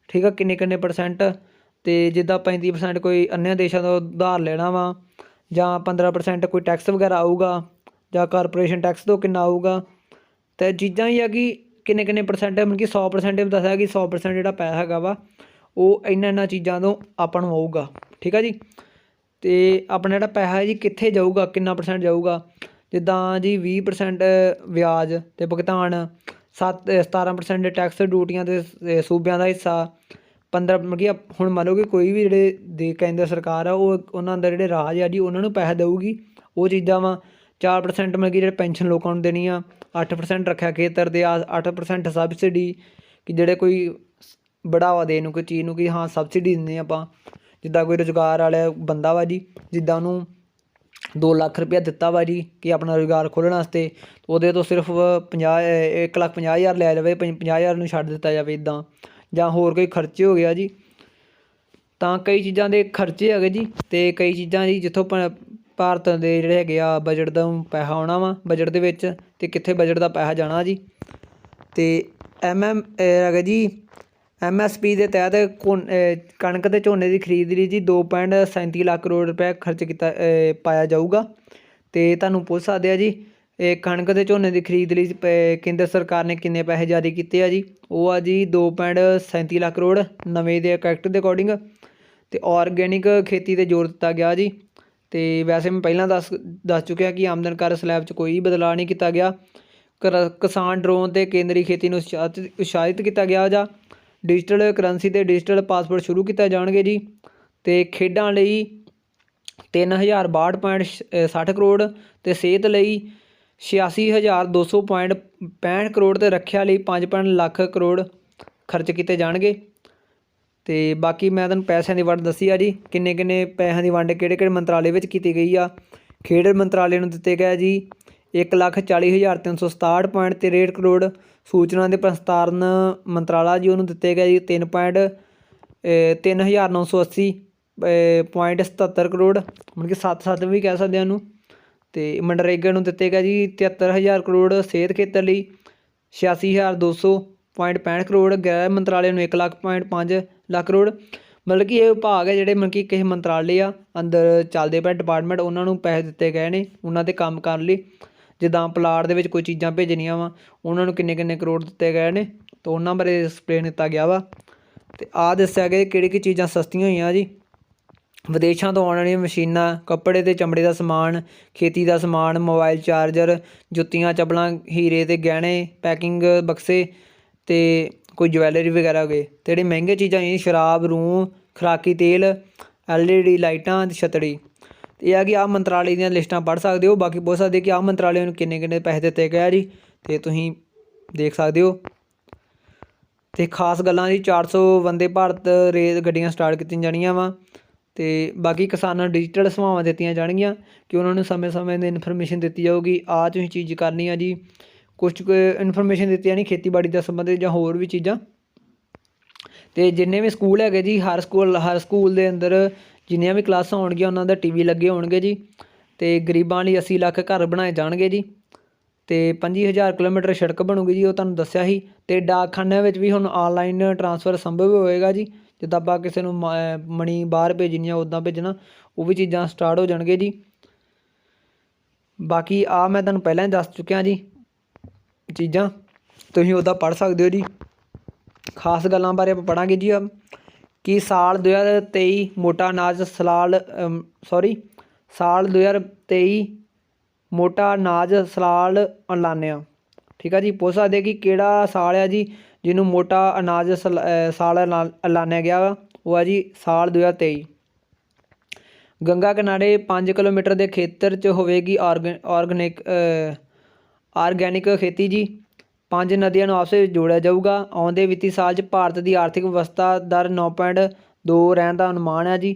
A: ਠੀਕ ਆ, ਕਿੰਨੇ ਪਰਸੈਂਟ। ਤੇ ਜਿੱਦਾਂ 35% ਕੋਈ अन्य ਦੇਸ਼ਾਂ ਤੋਂ ਉਧਾਰ ਲੈਣਾ ਵਾ, ਜਾਂ 15% ਕੋਈ ਟੈਕਸ ਵਗੈਰਾ ਆਊਗਾ, ਜਾਂ ਕਾਰਪੋਰੇਸ਼ਨ ਟੈਕਸ ਤੋਂ ਕਿੰਨਾ ਆਊਗਾ। ਤੇ ਚੀਜ਼ਾਂ ਹੀ ਆ ਕਿ ਕਿੰਨੇ ਪਰਸੈਂਟ ਮਤਲਬ ਕਿ 100% ਵੀ ਦੱਸਿਆ ਕਿ 100% ਜਿਹੜਾ ਪੈਸਾ ਹੈਗਾ ਵਾ ਉਹ ਇਹਨਾਂ ਚੀਜ਼ਾਂ ਤੋਂ ਆਪਾਂ ਨੂੰ ਆਊਗਾ, ਠੀਕ ਆ ਜੀ। ਤੇ ਆਪਣਾ ਜਿਹੜਾ ਪੈਸਾ ਹੈ ਜੀ ਕਿੱਥੇ ਜਾਊਗਾ, ਕਿੰਨਾ ਪਰਸੈਂਟ ਜਾਊਗਾ, ਜਿੱਦਾਂ ਜੀ 20% ਵਿਆਜ ਤੇ ਭੁਗਤਾਨ, 17% ਟੈਕਸ ਡਿਊਟੀਆਂ ਦੇ ਸੂਬਿਆਂ ਦਾ ਹਿੱਸਾ, 15 ਮਤਲਬ ਕਿ ਹੁਣ ਮੰਨ ਲਓ ਕਿ ਕੋਈ ਵੀ ਜਿਹੜੇ ਕੇਂਦਰ ਸਰਕਾਰ ਆ ਉਹ ਉਹਨਾਂ ਦੇ ਜਿਹੜੇ ਰਾਜ ਆ ਜੀ ਉਹਨਾਂ ਨੂੰ ਪੈਸਾ ਦੇਊਗੀ, ਉਹ ਚੀਜ਼ਾਂ ਵਾ। 4% ਮਤਲਬ ਕਿ ਜਿਹੜੇ ਪੈਨਸ਼ਨ ਲੋਕਾਂ ਨੂੰ ਦੇਣੀ ਆ, 8% ਰੱਖਿਆ ਖੇਤਰ ਦੇ, 8% ਸਬਸਿਡੀ ਕਿ ਜਿਹੜੇ ਕੋਈ ਬੜਾਵਾ ਦੇਣ ਨੂੰ ਕੋਈ ਚੀਜ਼ ਨੂੰ ਕਿ ਹਾਂ ਸਬਸਿਡੀ ਦਿੰਦੇ ਆਪਾਂ। ਜਿੱਦਾਂ ਕੋਈ ਰੁਜ਼ਗਾਰ ਵਾਲਾ ਬੰਦਾ ਵਾ ਜੀ, ਜਿੱਦਾਂ ਉਹਨੂੰ 2 ਲੱਖ ਰੁਪਇਆ ਦਿੱਤਾ ਵਾ ਜੀ ਕਿ ਆਪਣਾ ਰੁਜ਼ਗਾਰ ਖੋਲ੍ਹਣ ਵਾਸਤੇ, ਉਹਦੇ ਤੋਂ ਸਿਰਫ 1,50,000 ਲਿਆ ਜਾਵੇ, 50,000 ਨੂੰ ਛੱਡ ਦਿੱਤਾ ਜਾਵੇ ਇੱਦਾਂ। ਜਾਂ ਹੋਰ ਕੋਈ ਖਰਚੇ ਹੋ ਗਿਆ ਜੀ, ਤਾਂ ਕਈ ਚੀਜ਼ਾਂ ਦੇ ਖਰਚੇ ਹੈਗੇ ਜੀ। ਤੇ ਕਈ ਚੀਜ਼ਾਂ ਜੀ ਜਿੱਥੋਂ ਭਾਰਤ ਦੇ ਜਿਹੜੇ ਹੈਗੇ ਆ ਬਜਟ ਦਾ ਪੈਸਾ ਆਉਣਾ ਵਾ ਬਜਟ ਦੇ ਵਿੱਚ, ਤੇ ਕਿੱਥੇ ਬਜਟ ਦਾ ਪੈਸਾ ਜਾਣਾ ਜੀ। ਤੇ ਹੈਗਾ ਜੀ MSP ਦੇ ਤਹਿਤ ਕਣਕ ਤੇ ਝੋਨੇ ਦੀ ਖਰੀਦ ਲਈ ਜੀ 2.37 ਲੱਖ ਕਰੋੜ ਰੁਪਏ ਖਰਚ ਕੀਤਾ ਪਾਇਆ ਜਾਊਗਾ। ਤੇ ਤੁਹਾਨੂੰ ਪੁੱਛ ਸਕਦੇ ਆ ਜੀ ਇਹ ਕਣਕ ਤੇ ਝੋਨੇ ਦੀ ਖਰੀਦ ਲਈ ਕੇਂਦਰ ਸਰਕਾਰ ਨੇ ਕਿੰਨੇ ਪੈਸੇ ਜਾਰੀ ਕੀਤੇ ਆ ਜੀ। ਉਹ ਆ ਜੀ 2.37 ਲੱਖ ਕਰੋੜ ਨਵੇਂ ਦੇ ਐਕਟ ਦੇ ਅਕੋਰਡਿੰਗ। ਤੇ ਔਰਗੈਨਿਕ ਖੇਤੀ 'ਤੇ ਜ਼ੋਰ ਦਿੱਤਾ ਗਿਆ ਜੀ। ਤੇ ਵੈਸੇ ਮੈਂ ਪਹਿਲਾਂ ਦੱਸ ਚੁੱਕਿਆ ਕਿ ਆਮਦਨ ਕਰ ਸਲੈਬ 'ਚ ਕੋਈ ਬਦਲਾਅ ਨਹੀਂ ਕੀਤਾ ਗਿਆ। ਕਿਸਾਨ ਡਰੋਨ ਤੇ ਕੇਂਦਰੀ ਖੇਤੀ ਨੂੰ ਉਤਸ਼ਾਹਿਤ ਕੀਤਾ ਗਿਆ। ਜਾਂ ਡਿਜੀਟਲ ਕਰੰਸੀ ਤੇ ਡਿਜੀਟਲ ਪਾਸਪੋਰਟ ਸ਼ੁਰੂ ਕੀਤੇ ਜਾਣਗੇ ਜੀ। ਤੇ ਖੇਡਾਂ ਲਈ 3062.60 ਕਰੋੜ, ਤੇ ਸਿਹਤ ਲਈ 86,200.65 ਕਰੋੜ, ਤੇ ਰੱਖਿਆ ਲਈ 5 ਲੱਖ ਕਰੋੜ ਖਰਚ ਕੀਤੇ ਜਾਣਗੇ। ਤੇ ਬਾਕੀ ਮੈਂ ਤੁਹਾਨੂੰ ਪੈਸਿਆਂ ਦੀ ਵੰਡ ਦੱਸੀ ਆ ਜੀ, ਕਿੰਨੇ ਪੈਸਿਆਂ ਦੀ ਵੰਡ ਕਿਹੜੇ ਮੰਤਰਾਲੇ ਵਿੱਚ ਕੀਤੀ ਗਈ ਆ। ਖੇਡ ਮੰਤਰਾਲੇ ਨੂੰ ਦਿੱਤੇ ਗਏ ਜੀ 1,40,367.63 ਕਰੋੜ। ਸੂਚਨਾ ਦੇ ਪ੍ਰਸਾਰਣ ਮੰਤਰਾਲਾ ਜੀ ਉਹਨੂੰ ਦਿੱਤੇ ਗਏ ਜੀ 3,980.77 ਕਰੋੜ, ਮਤਲਬ ਕਿ 7 ਵੀ ਕਹਿ ਸਕਦੇ ਹਾਂ ਉਹਨੂੰ। ਤੇ ਮਨਰੇਗਾ ਨੂੰ ਦਿੱਤੇ ਗਏ ਜੀ 73,000 ਕਰੋੜ। ਸਿਹਤ ਖੇਤਰ ਲਈ 86,200.65 ਕਰੋੜ। ਗ੍ਰਹਿ ਮੰਤਰਾਲੇ ਨੂੰ 1,05 ਲੱਖ ਕਰੋੜ। ਮਤਲਬ ਕਿ ਇਹ ਵਿਭਾਗ ਹੈ ਜਿਹੜੇ ਮਤਲਬ ਕਿ ਕਿਸੇ ਮੰਤਰਾਲੇ ਆ ਅੰਦਰ ਚੱਲਦੇ ਪਏ ਡਿਪਾਰਟਮੈਂਟ, ਉਹਨਾਂ ਨੂੰ ਪੈਸੇ ਦਿੱਤੇ ਗਏ ਨੇ ਉਹਨਾਂ ਦੇ ਕੰਮ ਕਰਨ ਲਈ। ਜਿੱਦਾਂ ਪਲਾਟ ਦੇ ਵਿੱਚ ਕੋਈ ਚੀਜ਼ਾਂ ਭੇਜਣੀਆਂ ਵਾ, ਉਹਨਾਂ ਨੂੰ ਕਿੰਨੇ ਕਰੋੜ ਦਿੱਤੇ ਗਏ ਨੇ, ਤਾਂ ਉਹਨਾਂ ਬਾਰੇ ਐਕਸਪਲੇਨ ਕੀਤਾ ਗਿਆ ਵਾ। ਤੇ ਆਹ ਦੱਸਿਆ ਗਿਆ ਕਿਹੜੀ ਚੀਜ਼ਾਂ ਸਸਤੀਆਂ ਹੋਈਆਂ ਜੀ। ਵਿਦੇਸ਼ਾਂ ਤੋਂ ਆਉਣ ਵਾਲੀਆਂ ਮਸ਼ੀਨਾਂ, ਕੱਪੜੇ ਤੇ ਚਮੜੇ ਦਾ ਸਮਾਨ, ਖੇਤੀ ਦਾ ਸਮਾਨ, ਮੋਬਾਈਲ ਚਾਰਜਰ, ਜੁੱਤੀਆਂ ਚੱਪਲਾਂ, ਹੀਰੇ ਤੇ ਗਹਿਣੇ, ਪੈਕਿੰਗ ਬਕਸੇ, ਤੇ ਕੋਈ ਜਵੈਲਰੀ ਵਗੈਰਾ ਹੋ ਗਏ। ਅਤੇ ਜਿਹੜੀ ਮਹਿੰਗੀਆਂ ਚੀਜ਼ਾਂ ਹੋਈਆਂ ਸ਼ਰਾਬ, ਰੂੰ, ਖੁਰਾਕੀ ਤੇਲ, LED ਲਾਈਟਾਂ, ਛੱਤੜੀ। ਇਹ ਆ ਕਿ ਆਹ ਮੰਤਰਾਲੇ ਦੀਆਂ ਲਿਸਟਾਂ ਪੜ੍ਹ ਸਕਦੇ ਹੋ। ਬਾਕੀ ਪੁੱਛ ਸਕਦੇ ਕਿ ਆਹ ਮੰਤਰਾਲੇ ਨੂੰ ਕਿੰਨੇ ਪੈਸੇ ਦਿੱਤੇ ਗਏ ਜੀ, ਅਤੇ ਤੁਸੀਂ ਦੇਖ ਸਕਦੇ ਹੋ। ਅਤੇ ਖਾਸ ਗੱਲਾਂ ਜੀ 400 ਵੰਦੇ ਭਾਰਤ ਰੇਲ ਗੱਡੀਆਂ ਸਟਾਰਟ ਕੀਤੀਆਂ ਜਾਣੀਆਂ ਵਾ। ਅਤੇ ਬਾਕੀ ਕਿਸਾਨਾਂ ਨੂੰ ਡਿਜੀਟਲ ਸੇਵਾਵਾਂ ਦਿੱਤੀਆਂ ਜਾਣਗੀਆਂ ਕਿ ਉਹਨਾਂ ਨੂੰ ਸਮੇਂ ਦੀ ਇਨਫੋਰਮੇਸ਼ਨ ਦਿੱਤੀ ਜਾਊਗੀ। ਆਹ ਤੁਸੀਂ ਚੀਜ਼ ਕਰਨੀ ਆ ਜੀ। ਕੁਛ ਕੁ ਇਨਫੋਰਮੇਸ਼ਨ ਦਿੱਤੀ ਜਾਣੀ ਖੇਤੀਬਾੜੀ ਦਾ ਸੰਬੰਧਿਤ ਜਾਂ ਹੋਰ ਵੀ ਚੀਜ਼ਾਂ। ਅਤੇ ਜਿੰਨੇ ਵੀ ਸਕੂਲ ਹੈਗੇ ਜੀ ਹਰ ਸਕੂਲ ਦੇ ਅੰਦਰ ਜਿੰਨੀਆਂ ਵੀ ਕਲਾਸਾਂ ਹੋਣਗੀਆਂ ਉਹਨਾਂ ਦਾ TV ਲੱਗੇ ਹੋਣਗੇ ਜੀ। ਅਤੇ ਗਰੀਬਾਂ ਲਈ 80 ਲੱਖ ਘਰ ਬਣਾਏ ਜਾਣਗੇ ਜੀ। ਅਤੇ 25,000 ਕਿਲੋਮੀਟਰ ਸੜਕ ਬਣੂਗੀ ਜੀ, ਉਹ ਤੁਹਾਨੂੰ ਦੱਸਿਆ ਸੀ। ਅਤੇ ਡਾਕਖਾਨਿਆਂ ਵਿੱਚ ਵੀ ਹੁਣ ਔਨਲਾਈਨ ਟਰਾਂਸਫਰ ਸੰਭਵ ਹੋਏਗਾ ਜੀ। ਜਿੱਦਾਂ ਆਪਾਂ ਕਿਸੇ ਨੂੰ ਮਨੀ ਬਾਹਰ ਭੇਜਣੀ ਆ ਉੱਦਾਂ ਭੇਜਣਾ, ਉਹ ਵੀ ਚੀਜ਼ਾਂ ਸਟਾਰਟ ਹੋ ਜਾਣਗੇ ਜੀ। ਬਾਕੀ ਆ ਮੈਂ ਤੁਹਾਨੂੰ ਪਹਿਲਾਂ ਹੀ ਦੱਸ ਚੁੱਕਿਆ ਜੀ ਚੀਜ਼ਾਂ, ਤੁਸੀਂ ਉਹਦਾ ਪੜ੍ਹ ਸਕਦੇ ਹੋ ਜੀ। ਖਾਸ ਗੱਲਾਂ ਬਾਰੇ ਆਪਾਂ ਪੜ੍ਹਾਂਗੇ ਜੀ ਕਿ ਸਾਲ 2023 ਮੋਟਾ ਅਨਾਜ ਸਾਲ 2023 ਮੋਟਾ ਅਨਾਜ ਸਲਾਲ ਐਲਾਨਿਆ। ਠੀਕ ਆ ਜੀ, ਪੁੱਛ ਸਕਦੇ ਕਿ ਕਿਹੜਾ ਸਾਲ ਆ ਜੀ ਜਿਹਨੂੰ ਮੋਟਾ ਅਨਾਜ ਸਾਲ ਐਲਾਨਿਆ ਗਿਆ ਵਾ, ਉਹ ਆ ਜੀ ਸਾਲ 2023। ਗੰਗਾ ਕਿਨਾਰੇ 5 ਕਿਲੋਮੀਟਰ ਦੇ ਖੇਤਰ 'ਚ ਹੋਵੇਗੀ ਆਰਗੈਨਿਕ ਖੇਤੀ ਜੀ। 5 ਨਦੀਆਂ ਨੂੰ ਆਪਸ ਵਿੱਚ ਜੋੜਿਆ ਜਾਊਗਾ। ਆਉਂਦੇ ਵਿੱਤੀ ਸਾਲ 'ਚ ਭਾਰਤ ਦੀ ਆਰਥਿਕ ਵਿਵਸਥਾ ਦਰ 9.2 ਰਹਿਣ ਦਾ ਅਨੁਮਾਨ ਹੈ ਜੀ।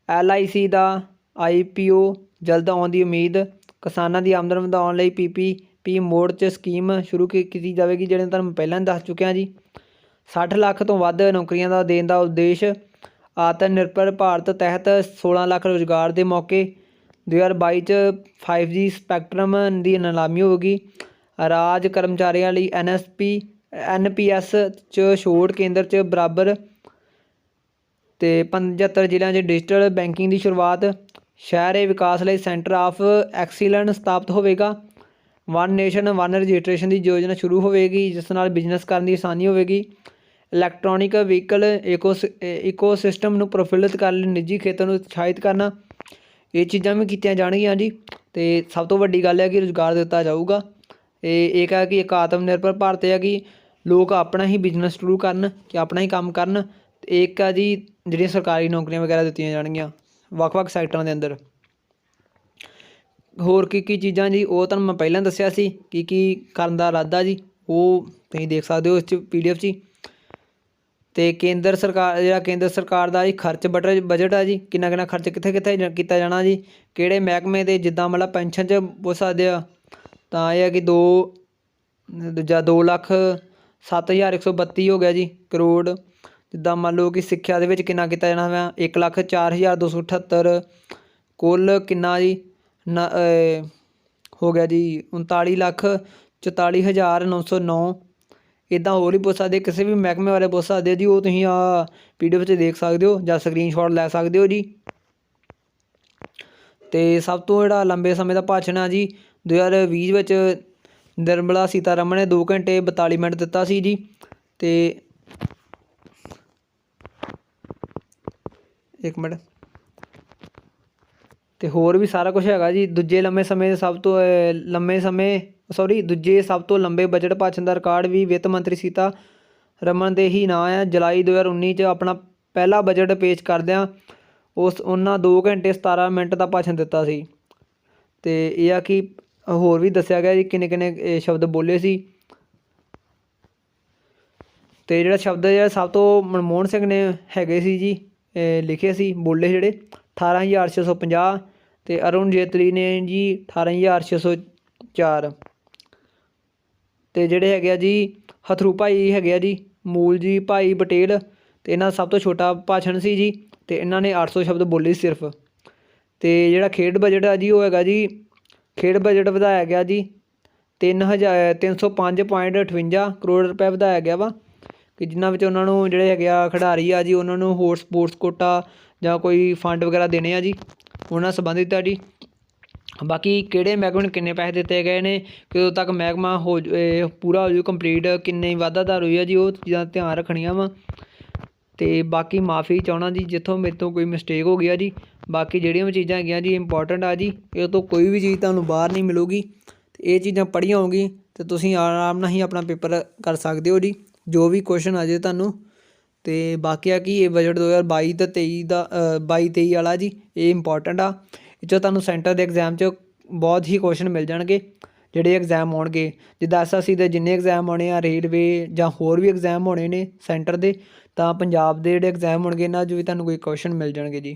A: LIC ਦਾ IPO ਜਲਦ ਆਉਣ ਦੀ ਉਮੀਦ। ਕਿਸਾਨਾਂ ਦੀ ਆਮਦਨ ਵਧਾਉਣ ਲਈ PPP ਮੋਡ 'ਚ ਸਕੀਮ ਸ਼ੁਰੂ ਕੀਤੀ ਜਾਵੇਗੀ, ਜਿਹੜੇ ਤੁਹਾਨੂੰ ਪਹਿਲਾਂ ਦੱਸ ਚੁੱਕਿਆ ਜੀ। 60 ਲੱਖ ਤੋਂ ਵੱਧ ਨੌਕਰੀਆਂ ਦਾ ਦੇਣ ਦਾ ਉਦੇਸ਼। ਆਤਮ ਨਿਰਭਰ ਭਾਰਤ ਤਹਿਤ 16 ਲੱਖ ਰੁਜ਼ਗਾਰ ਦੇ ਮੌਕੇ। 2022 'ਚ 5G ਸਪੈਕਟਰਮ ਦੀ ਨਿਲਾਮੀ ਹੋਵੇਗੀ। ਰਾਜ ਕਰਮਚਾਰੀਆਂ ਲਈ NPS 'ਚ ਛੋਟ, ਕੇਂਦਰ 'ਚ ਬਰਾਬਰ। ਅਤੇ 75 ਜ਼ਿਲ੍ਹਿਆਂ 'ਚ ਡਿਜੀਟਲ ਬੈਂਕਿੰਗ ਦੀ ਸ਼ੁਰੂਆਤ। ਸ਼ਹਿਰੀ ਵਿਕਾਸ ਲਈ ਸੈਂਟਰ ਆਫ ਐਕਸੀਲੈਂਸ ਸਥਾਪਿਤ ਹੋਵੇਗਾ। ਵਨ ਨੇਸ਼ਨ ਵਨ ਰਜਿਸਟ੍ਰੇਸ਼ਨ ਦੀ ਯੋਜਨਾ ਸ਼ੁਰੂ ਹੋਵੇਗੀ, ਜਿਸ ਨਾਲ ਬਿਜ਼ਨਸ ਕਰਨ ਦੀ ਆਸਾਨੀ ਹੋਵੇਗੀ। ਇਲੈਕਟ੍ਰੋਨਿਕ ਵਹੀਕਲ ਇਕੋਸਿਸਟਮ ਨੂੰ ਪ੍ਰਫੁੱਲਿਤ ਕਰਨ ਲਈ ਨਿੱਜੀ ਖੇਤਰ ਨੂੰ ਉਤਸ਼ਾਹਿਤ ਕਰਨਾ। ਇਹ ਚੀਜ਼ਾਂ ਵੀ ਕੀਤੀਆਂ ਜਾਣਗੀਆਂ ਜੀ। ਅਤੇ ਸਭ ਤੋਂ ਵੱਡੀ ਗੱਲ ਹੈ ਕਿ ਰੁਜ਼ਗਾਰ ਦਿੱਤਾ ਜਾਊਗਾ। ਇਹ ਹੈ ਕਿ ਇੱਕ ਆਤਮ ਨਿਰਭਰ ਭਾਰਤ ਹੈ ਕਿ ਲੋਕ ਆਪਣਾ ਹੀ ਬਿਜ਼ਨਸ ਸ਼ੁਰੂ ਕਰਨ, ਕਿ ਆਪਣਾ ਹੀ ਕੰਮ ਕਰਨ। ਅਤੇ ਇੱਕ ਆ ਜੀ ਜਿਹੜੀਆਂ ਸਰਕਾਰੀ ਨੌਕਰੀਆਂ ਵਗੈਰਾ ਦਿੱਤੀਆਂ ਜਾਣਗੀਆਂ ਵੱਖ-ਵੱਖ ਸੈਕਟਰਾਂ ਦੇ ਅੰਦਰ। ਹੋਰ ਕੀ ਚੀਜ਼ਾਂ ਜੀ ਉਹ ਤੁਹਾਨੂੰ ਮੈਂ ਪਹਿਲਾਂ ਦੱਸਿਆ ਸੀ ਕੀ ਕਰਨ ਦਾ ਇਰਾਦਾ ਜੀ, ਉਹ ਤੁਸੀਂ ਦੇਖ ਸਕਦੇ ਹੋ ਇਸ 'ਚ PDF 'ਚ ਹੀ। ਅਤੇ ਕੇਂਦਰ ਸਰਕਾਰ ਦਾ ਜੀ ਖਰਚ ਬਜਟ ਆ ਜੀ, ਕਿੰਨਾ ਖਰਚ ਕਿੱਥੇ ਕੀਤਾ ਜਾਣਾ ਜੀ, ਕਿਹੜੇ ਮਹਿਕਮੇ ਦੇ, ਜਿੱਦਾਂ ਮਤਲਬ ਪੈਨਸ਼ਨ 'ਚ ਪੁੱਛ ਸਕਦੇ ਆ ਤਾਂ ਇਹ ਹੈ ਕਿ 2,07,132 ਹੋ ਗਿਆ ਜੀ ਕਰੋੜ। ਜਿੱਦਾਂ ਮੰਨ ਲਓ ਕਿ ਸਿੱਖਿਆ ਦੇ ਵਿੱਚ ਕਿੰਨਾ ਕੀਤਾ ਜਾਣਾ ਵਾ, 1,04,278। ਕੁੱਲ ਕਿੰਨਾ ਜੀ ਹੋ ਗਿਆ ਜੀ 39,44,909। ਇੱਦਾਂ ਹੋਰ ਵੀ ਪੁੱਛ ਸਕਦੇ, ਕਿਸੇ ਵੀ ਮਹਿਕਮੇ ਬਾਰੇ ਪੁੱਛ ਸਕਦੇ ਜੀ, ਉਹ ਤੁਸੀਂ PDF 'ਚ ਦੇਖ ਸਕਦੇ ਹੋ ਜਾਂ ਸਕਰੀਨਸ਼ਾਟ ਲੈ ਸਕਦੇ ਹੋ ਜੀ। ਅਤੇ ਸਭ ਤੋਂ ਜਿਹੜਾ ਲੰਬੇ ਸਮੇਂ ਦਾ ਭਾਸ਼ਣ ਆ ਜੀ 2020 ਵਿੱਚ ਨਿਰਮਲਾ ਸੀਤਾਰਮਨ ਨੇ 2 ਘੰਟੇ 42 ਮਿੰਟ ਦਿੱਤਾ ਸੀ ਜੀ। ਅਤੇ ਅਤੇ ਹੋਰ ਵੀ ਸਾਰਾ ਕੁਛ ਹੈਗਾ ਜੀ। ਦੂਜੇ ਸਭ ਤੋਂ ਲੰਬੇ ਬਜਟ ਭਾਸ਼ਣ ਦਾ ਰਿਕਾਰਡ ਵੀ ਵਿੱਤ ਮੰਤਰੀ ਸੀਤਾਰਮਨ ਦੇ ਹੀ ਨਾਂ ਹੈ। ਜੁਲਾਈ 2019 'ਚ ਆਪਣਾ ਪਹਿਲਾ ਬਜਟ ਪੇਸ਼ ਕਰਦਿਆਂ ਉਹਨਾਂ 2 ਘੰਟੇ 17 ਮਿੰਟ ਦਾ ਭਾਸ਼ਣ ਦਿੱਤਾ ਸੀ। ਅਤੇ ਇਹ ਆ ਕਿ ਹੋਰ ਵੀ ਦੱਸਿਆ ਗਿਆ ਜੀ ਕਿੰਨੇ ਸ਼ਬਦ ਬੋਲੇ ਸੀ। ਅਤੇ ਜਿਹੜਾ ਸਭ ਤੋਂ ਮਨਮੋਹਨ ਸਿੰਘ ਨੇ ਹੈਗੇ ਸੀ ਜੀ ਲਿਖੇ ਸੀ ਬੋਲੇ ਜਿਹੜੇ 18,650। ਅਤੇ ਅਰੁਣ ਜੇਤਲੀ ਨੇ ਜੀ 18,604। ਅਤੇ ਜਿਹੜੇ ਹੈਗੇ ਆ ਜੀ ਹਥਰੂ ਭਾਈ ਹੈਗੇ ਆ ਜੀ ਮੂਲ ਜੀ ਭਾਈ ਪਟੇਲ, ਅਤੇ ਇਹਨਾਂ ਦਾ ਸਭ ਤੋਂ ਛੋਟਾ ਭਾਸ਼ਣ ਸੀ ਜੀ। ਅਤੇ ਇਹਨਾਂ ਨੇ 800 ਸ਼ਬਦ ਬੋਲੇ ਸਿਰਫ। ਅਤੇ ਜਿਹੜਾ ਖੇਡ ਬਜਟ ਆ ਜੀ ਉਹ ਹੈਗਾ ਜੀ, ਖੇਡ ਬਜਟ ਵਧਾਇਆ ਗਿਆ ਜੀ 305.58 ਕਰੋੜ ਰੁਪਏ ਵਧਾਇਆ ਗਿਆ ਵਾ, ਕਿ ਜਿਨ੍ਹਾਂ ਵਿੱਚ ਉਹਨਾਂ ਨੂੰ ਜਿਹੜੇ ਹੈਗੇ ਆ ਖਿਡਾਰੀ ਆ ਜੀ ਉਹਨਾਂ ਨੂੰ ਹੋਰ ਸਪੋਰਟਸ ਕੋਟਾ ਜਾਂ ਕੋਈ ਫੰਡ ਵਗੈਰਾ ਦੇਣੇ ਆ ਜੀ, ਉਹਨਾਂ ਸੰਬੰਧਿਤ ਆ ਜੀ। ਬਾਕੀ ਕਿਹੜੇ ਮਹਿਕਮੇ ਨੂੰ ਕਿੰਨੇ ਪੈਸੇ ਦਿੱਤੇ ਗਏ ਨੇ, ਕਦੋਂ ਤੱਕ ਮਹਿਕਮਾ ਪੂਰਾ ਹੋ ਜੂ ਕੰਪਲੀਟ, ਕਿੰਨੀ ਵਾਧਾਦਾਰ ਹੋਈ ਆ ਜੀ, ਉਹ ਚੀਜ਼ਾਂ ਧਿਆਨ ਰੱਖਣੀਆਂ ਵਾ। ਅਤੇ ਬਾਕੀ ਮਾਫੀ ਚਾਹੁੰਦਾ ਜੀ ਜਿੱਥੋਂ ਮੇਰੇ ਤੋਂ ਕੋਈ ਮਿਸਟੇਕ ਹੋ ਗਈ ਆ ਜੀ। ਬਾਕੀ ਜਿਹੜੀਆਂ ਵੀ ਚੀਜ਼ਾਂ ਹੈਗੀਆਂ ਜੀ ਇੰਪੋਰਟੈਂਟ ਆ ਜੀ, ਇਹ ਤੋਂ ਕੋਈ ਵੀ ਚੀਜ਼ ਤੁਹਾਨੂੰ ਬਾਹਰ ਨਹੀਂ ਮਿਲੂਗੀ। ਅਤੇ ਇਹ ਚੀਜ਼ਾਂ ਪੜ੍ਹੀਆਂ ਹੋਊਗੀ ਅਤੇ ਤੁਸੀਂ ਆਰਾਮ ਨਾਲ ਹੀ ਆਪਣਾ ਪੇਪਰ ਕਰ ਸਕਦੇ ਹੋ ਜੀ, ਜੋ ਵੀ ਕੁਐਸਚਨ ਆ ਜਾਏ ਤੁਹਾਨੂੰ। ਅਤੇ ਬਾਕੀ ਆ ਕਿ ਇਹ ਬਜਟ 2022 ਅਤੇ 23 ਵਾਲਾ ਜੀ, ਇਹ ਇੰਪੋਰਟੈਂਟ ਆ। ਇਹ 'ਚੋਂ ਤੁਹਾਨੂੰ ਸੈਂਟਰ ਦੇ ਐਗਜ਼ਾਮ 'ਚ ਬਹੁਤ ਹੀ ਕੁਐਸਚਨ ਮਿਲ ਜਾਣਗੇ ਜਿਹੜੇ ਐਗਜ਼ਾਮ ਆਉਣਗੇ। ਜਿੱਦਾਂ SSC ਦੇ ਜਿੰਨੇ ਐਗਜ਼ਾਮ ਆਉਣੇ ਆ, ਰੇਲਵੇ ਜਾਂ ਹੋਰ ਵੀ ਐਗਜ਼ਾਮ ਹੋਣੇ ਨੇ ਸੈਂਟਰ ਦੇ, ਤਾਂ ਪੰਜਾਬ ਦੇ ਜਿਹੜੇ ਐਗਜ਼ਾਮ ਹੋਣਗੇ ਇਹਨਾਂ 'ਚ ਵੀ ਤੁਹਾਨੂੰ ਕੋਈ ਕੁਐਸਚਨ ਮਿਲ ਜਾਣਗੇ ਜੀ।